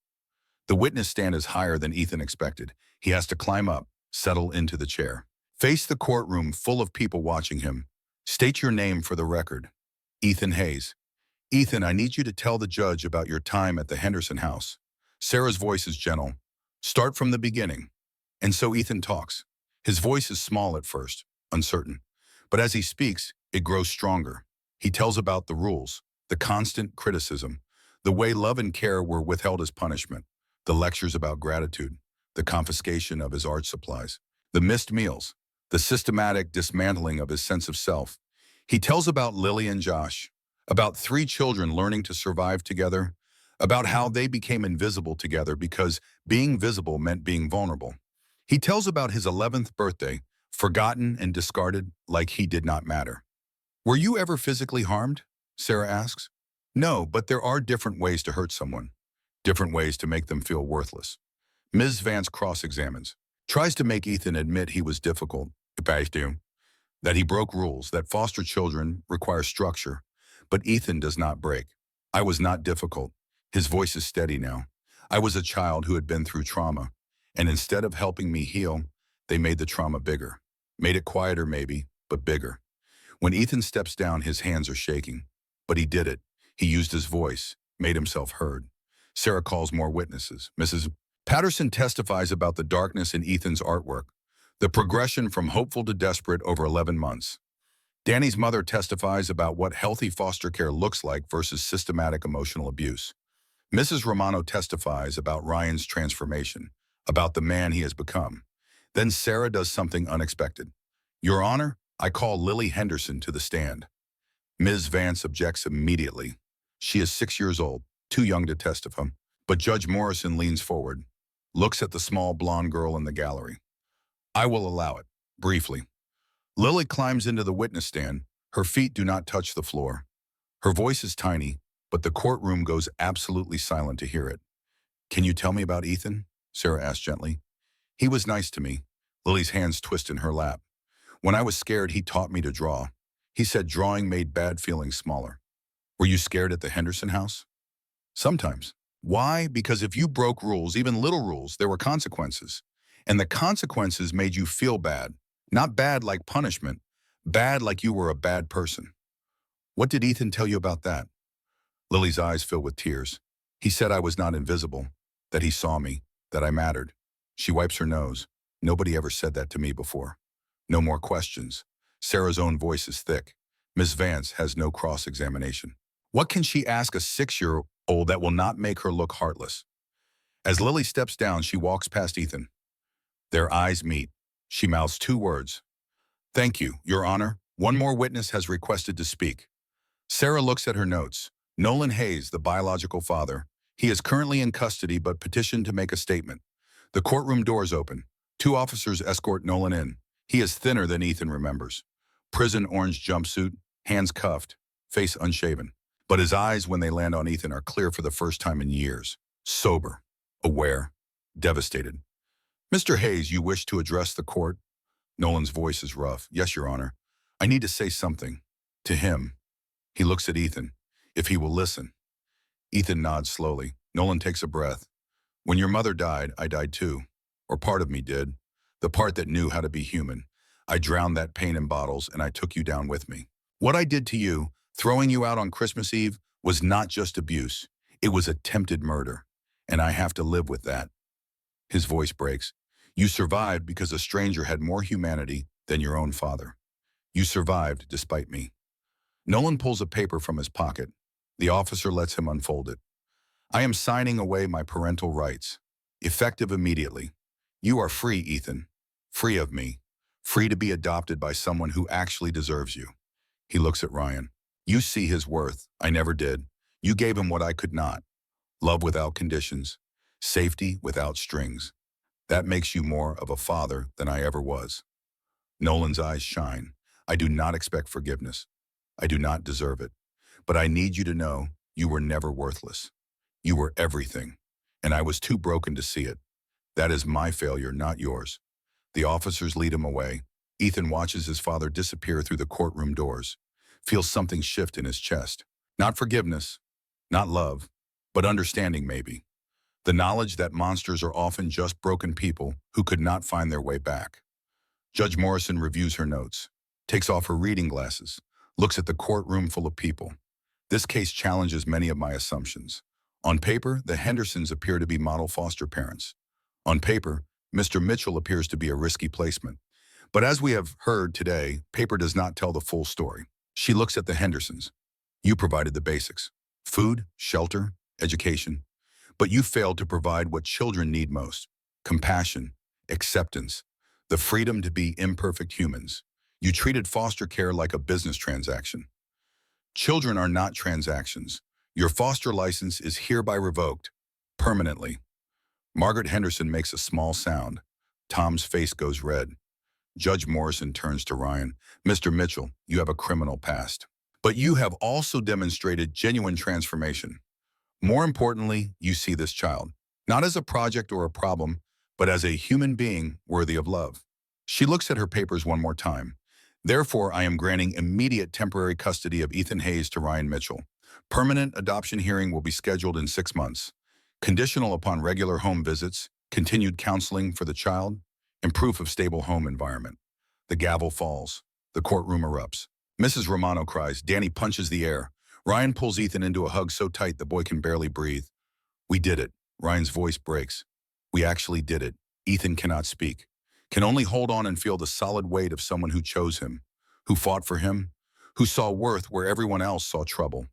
The witness stand is higher than Ethan expected. He has to climb up, settle into the chair. Face the courtroom full of people watching him. State your name for the record. Ethan Hayes. Ethan, I need you to tell the judge about your time at the Henderson house. Sarah's voice is gentle. Start from the beginning. And so Ethan talks. His voice is small at first, uncertain. But as he speaks, it grows stronger. He tells about the rules, the constant criticism, the way love and care were withheld as punishment, the lectures about gratitude, the confiscation of his art supplies, the missed meals, the systematic dismantling of his sense of self. He tells about Lily and Josh, about 3 children learning to survive together, about how they became invisible together because being visible meant being vulnerable. He tells about his 11th birthday, forgotten and discarded like he did not matter. Were you ever physically harmed? Sarah asks. No, but there are different ways to hurt someone. different ways to make them feel worthless. Ms. Vance cross-examines, tries to make Ethan admit he was difficult, that he broke rules, that foster children require structure, but Ethan does not break. I was not difficult. His voice is steady now. I was a child who had been through trauma, and instead of helping me heal, they made the trauma bigger. Made it quieter maybe, but bigger. When Ethan steps down, his hands are shaking. But he did it. He used his voice, made himself heard. Sarah calls more witnesses. Mrs. Patterson testifies about the darkness in Ethan's artwork, the progression from hopeful to desperate over 11 months. Danny's mother testifies about what healthy foster care looks like versus systematic emotional abuse. Mrs. Romano testifies about Ryan's transformation, about the man he has become. Then Sarah does something unexpected. Your Honor, I call Lily Henderson to the stand. Ms. Vance objects immediately. She is 6 years old, too young to testify. But Judge Morrison leans forward, looks at the small blonde girl in the gallery. I will allow it, briefly. Lily climbs into the witness stand. Her feet do not touch the floor. Her voice is tiny, but the courtroom goes absolutely silent to hear it. Can you tell me about Ethan? Sarah asked gently. He was nice to me. Lily's hands twist in her lap. When I was scared, he taught me to draw. He said drawing made bad feelings smaller. Were you scared at the Henderson house? Sometimes. Why? Because if you broke rules, even little rules, there were consequences. And the consequences made you feel bad. Not bad like punishment, bad like you were a bad person. What did Ethan tell you about that? Lily's eyes fill with tears. He said I was not invisible, that he saw me, that I mattered. She wipes her nose. Nobody ever said that to me before. No more questions. Sarah's own voice is thick. Miss Vance has no cross-examination. What can she ask a 6-year-old that will not make her look heartless? As Lily steps down, she walks past Ethan. Their eyes meet. She mouths 2 words. Thank you, Your Honor. One more witness has requested to speak. Sarah looks at her notes. Nolan Hayes, the biological father. He is currently in custody but petitioned to make a statement. The courtroom doors open. 2 officers escort Nolan in. He is thinner than Ethan remembers. Prison orange jumpsuit, hands cuffed, face unshaven. But his eyes, when they land on Ethan, are clear for the first time in years. Sober, aware, devastated. Mr. Hayes, you wish to address the court? Nolan's voice is rough. Yes, Your Honor. I need to say something. To him. He looks at Ethan. If he will listen. Ethan nods slowly. Nolan takes a breath. When your mother died, I died too. Or part of me did. The part that knew how to be human. I drowned that pain in bottles and I took you down with me. What I did to you, throwing you out on Christmas Eve, was not just abuse. It was attempted murder. And I have to live with that. His voice breaks. You survived because a stranger had more humanity than your own father. You survived despite me. Nolan pulls a paper from his pocket. The officer lets him unfold it. I am signing away my parental rights. Effective immediately. You are free, Ethan. Free of me. Free to be adopted by someone who actually deserves you. He looks at Ryan. You see his worth. I never did. You gave him what I could not. Love without conditions. Safety without strings. That makes you more of a father than I ever was. Nolan's eyes shine. I do not expect forgiveness. I do not deserve it. But I need you to know you were never worthless. You were everything. And I was too broken to see it. That is my failure, not yours. The officers lead him away. Ethan watches his father disappear through the courtroom doors. Feels something shift in his chest. Not forgiveness, not love, but understanding maybe. The knowledge that monsters are often just broken people who could not find their way back. Judge Morrison reviews her notes, takes off her reading glasses, looks at the courtroom full of people. This case challenges many of my assumptions. On paper, the Hendersons appear to be model foster parents. On paper, Mr. Mitchell appears to be a risky placement. But as we have heard today, paper does not tell the full story. She looks at the Hendersons. You provided the basics. Food, shelter, education. But you failed to provide what children need most. Compassion, acceptance, the freedom to be imperfect humans. You treated foster care like a business transaction. Children are not transactions. Your foster license is hereby revoked, permanently. Margaret Henderson makes a small sound. Tom's face goes red. Judge Morrison turns to Ryan. Mr. Mitchell, you have a criminal past. But you have also demonstrated genuine transformation. More importantly, you see this child, not as a project or a problem, but as a human being worthy of love. She looks at her papers one more time. Therefore, I am granting immediate temporary custody of Ethan Hayes to Ryan Mitchell. Permanent adoption hearing will be scheduled in 6 months. Conditional upon regular home visits, continued counseling for the child, and proof of stable home environment. The gavel falls. The courtroom erupts. Mrs. Romano cries. Danny punches the air. Ryan pulls Ethan into a hug so tight the boy can barely breathe. We did it. Ryan's voice breaks. We actually did it. Ethan cannot speak, can only hold on and feel the solid weight of someone who chose him, who fought for him, who saw worth where everyone else saw trouble.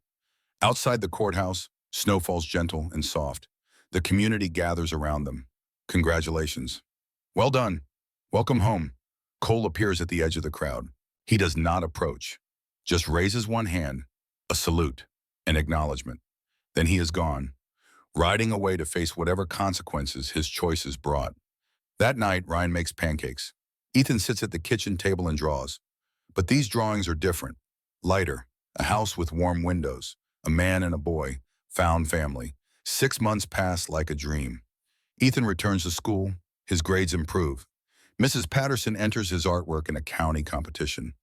Outside the courthouse, snow falls gentle and soft. The community gathers around them. Congratulations. Well done. Welcome home. Cole appears at the edge of the crowd. He does not approach, just raises one hand, a salute, an acknowledgement. Then he is gone, riding away to face whatever consequences his choices brought. That night, Ryan makes pancakes. Ethan sits at the kitchen table and draws. But these drawings are different, lighter, a house with warm windows, a man and a boy, found family. 6 months pass like a dream. Ethan returns to school. His grades improve. Mrs. Patterson enters his artwork in a county competition.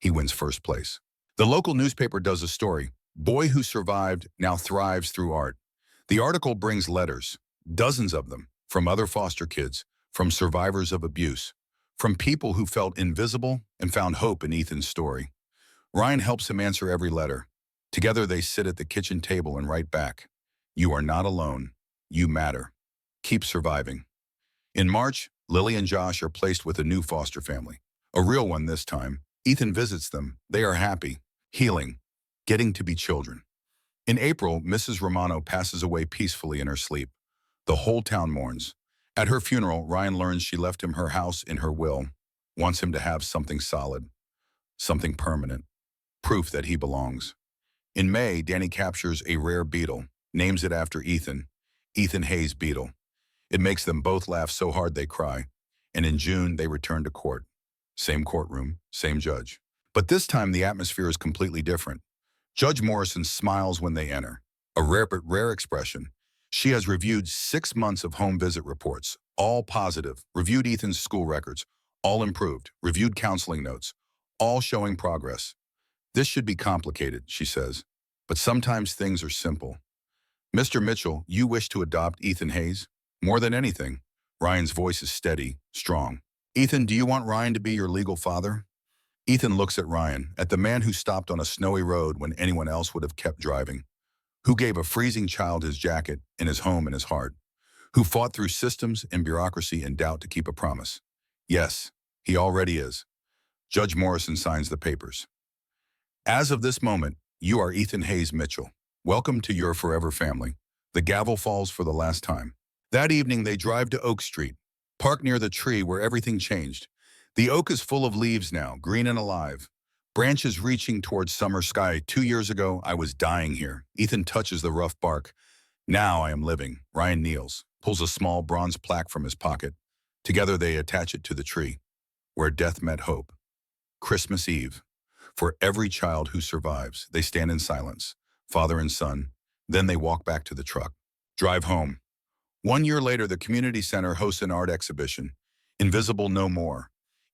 He wins first place. The local newspaper does a story. Boy who survived now thrives through art. The article brings letters, dozens of them, from other foster kids, from survivors of abuse, from people who felt invisible and found hope in Ethan's story. Ryan helps him answer every letter. Together they sit at the kitchen table and write back. You are not alone. You matter. Keep surviving. In March, Lily and Josh are placed with a new foster family. A real one this time. Ethan visits them. They are happy, healing, getting to be children. In April, Mrs. Romano passes away peacefully in her sleep. The whole town mourns. At her funeral, Ryan learns she left him her house in her will, wants him to have something solid, something permanent, proof that he belongs. In May, Danny captures a rare beetle, names it after Ethan, Ethan Hayes beetle. It makes them both laugh so hard they cry. And in June, they return to court. Same courtroom, same judge. But this time, the atmosphere is completely different. Judge Morrison smiles when they enter, a rare but rare expression. She has reviewed 6 months of home visit reports, all positive, reviewed Ethan's school records, all improved, reviewed counseling notes, all showing progress. This should be complicated, she says, but sometimes things are simple. Mr. Mitchell, you wish to adopt Ethan Hayes? More than anything. Ryan's voice is steady, strong. Ethan, do you want Ryan to be your legal father? Ethan looks at Ryan, at the man who stopped on a snowy road when anyone else would have kept driving, who gave a freezing child his jacket and his home and his heart, who fought through systems and bureaucracy and doubt to keep a promise. Yes, he already is. Judge Morrison signs the papers. As of this moment, you are Ethan Hayes Mitchell. Welcome to your forever family. The gavel falls for the last time. That evening, they drive to Oak Street, park near the tree where everything changed. The oak is full of leaves now, green and alive. Branches reaching towards summer sky. 2 years ago, I was dying here. Ethan touches the rough bark. Now I am living. Ryan kneels, pulls a small bronze plaque from his pocket. Together they attach it to the tree, where death met hope. Christmas Eve. For every child who survives, they stand in silence, father and son. Then they walk back to the truck. Drive home. 1 year later, the community center hosts an art exhibition, Invisible No More.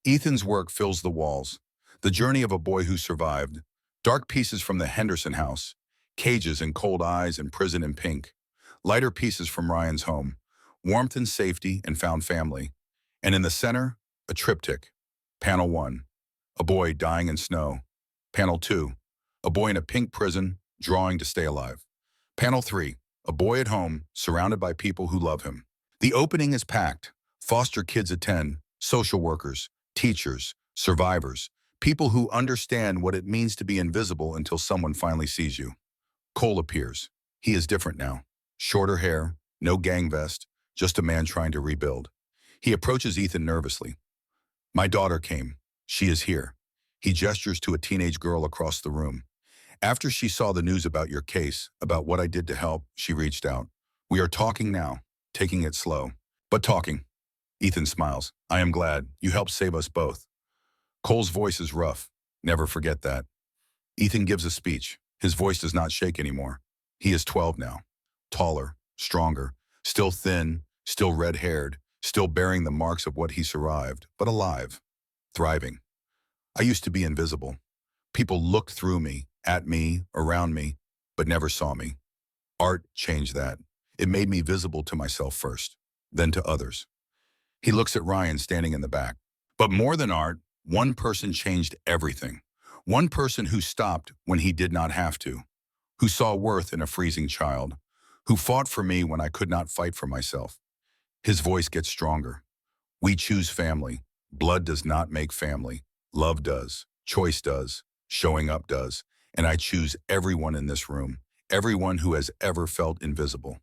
Ethan's work fills the walls. The journey of a boy who survived. Dark pieces from the Henderson house, cages and cold eyes and prison in pink. Lighter pieces from Ryan's home, warmth and safety and found family. And in the center, a triptych. Panel 1, a boy dying in snow. Panel 2, a boy in a pink prison, drawing to stay alive. Panel 3, a boy at home, surrounded by people who love him. The opening is packed. Foster kids attend, social workers, teachers, survivors, people who understand what it means to be invisible until someone finally sees you. Cole appears. He is different now. Shorter hair, no gang vest, just a man trying to rebuild. He approaches Ethan nervously. My daughter came. She is here. He gestures to a teenage girl across the room. After she saw the news about your case, about what I did to help, she reached out. We are talking now, taking it slow, but talking. Ethan smiles. I am glad. You helped save us both. Cole's voice is rough. Never forget that. Ethan gives a speech. His voice does not shake anymore. He is 12 now. taller, stronger, still thin, still red-haired, still bearing the marks of what he survived, but alive, thriving. I used to be invisible. People looked through me, at me, around me, but never saw me. Art changed that. It made me visible to myself first, then to others. He looks at Ryan standing in the back. But more than art, one person changed everything. One person who stopped when he did not have to, who saw worth in a freezing child, who fought for me when I could not fight for myself. His voice gets stronger. We choose family. Blood does not make family. Love does. Choice does. Showing up does. And I choose everyone in this room, everyone who has ever felt invisible.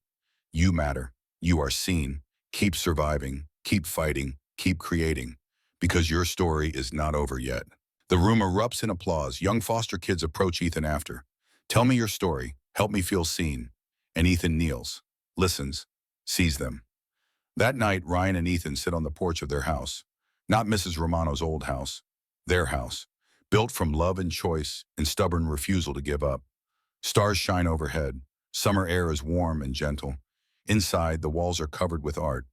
You matter. You are seen. Keep surviving. Keep fighting. Keep creating. Because your story is not over yet. The room erupts in applause. Young foster kids approach Ethan after. Tell me your story. Help me feel seen. And Ethan kneels, listens, sees them. That night, Ryan and Ethan sit on the porch of their house. Not Mrs. Romano's old house. Their house. Built from love and choice and stubborn refusal to give up. Stars shine overhead. Summer air is warm and gentle. Inside, the walls are covered with art.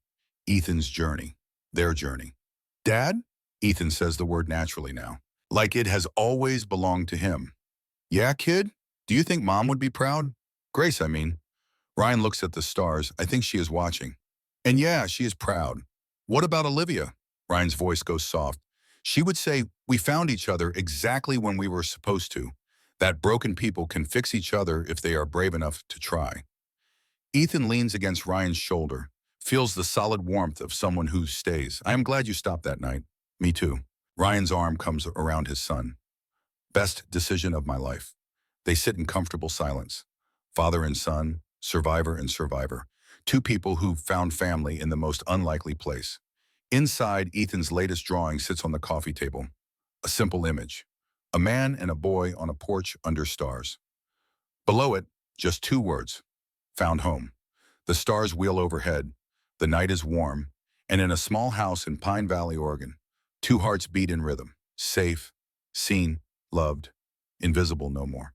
Ethan's journey. Their journey. Dad? Ethan says the word naturally now. Like it has always belonged to him. Yeah, kid? Do you think Mom would be proud? Grace, I mean. Ryan looks at the stars. I think she is watching. And yeah, she is proud. What about Olivia? Ryan's voice goes soft. She would say, we found each other exactly when we were supposed to. That broken people can fix each other if they are brave enough to try. Ethan leans against Ryan's shoulder, feels the solid warmth of someone who stays. I am glad you stopped that night. Me too. Ryan's arm comes around his son. Best decision of my life. They sit in comfortable silence. Father and son, survivor and survivor. Two people who found family in the most unlikely place. Inside, Ethan's latest drawing sits on the coffee table. A simple image. A man and a boy on a porch under stars. Below it, just two words. Found home. The stars wheel overhead. The night is warm. And in a small house in Pine Valley, Oregon, two hearts beat in rhythm. Safe, seen, loved, invisible no more.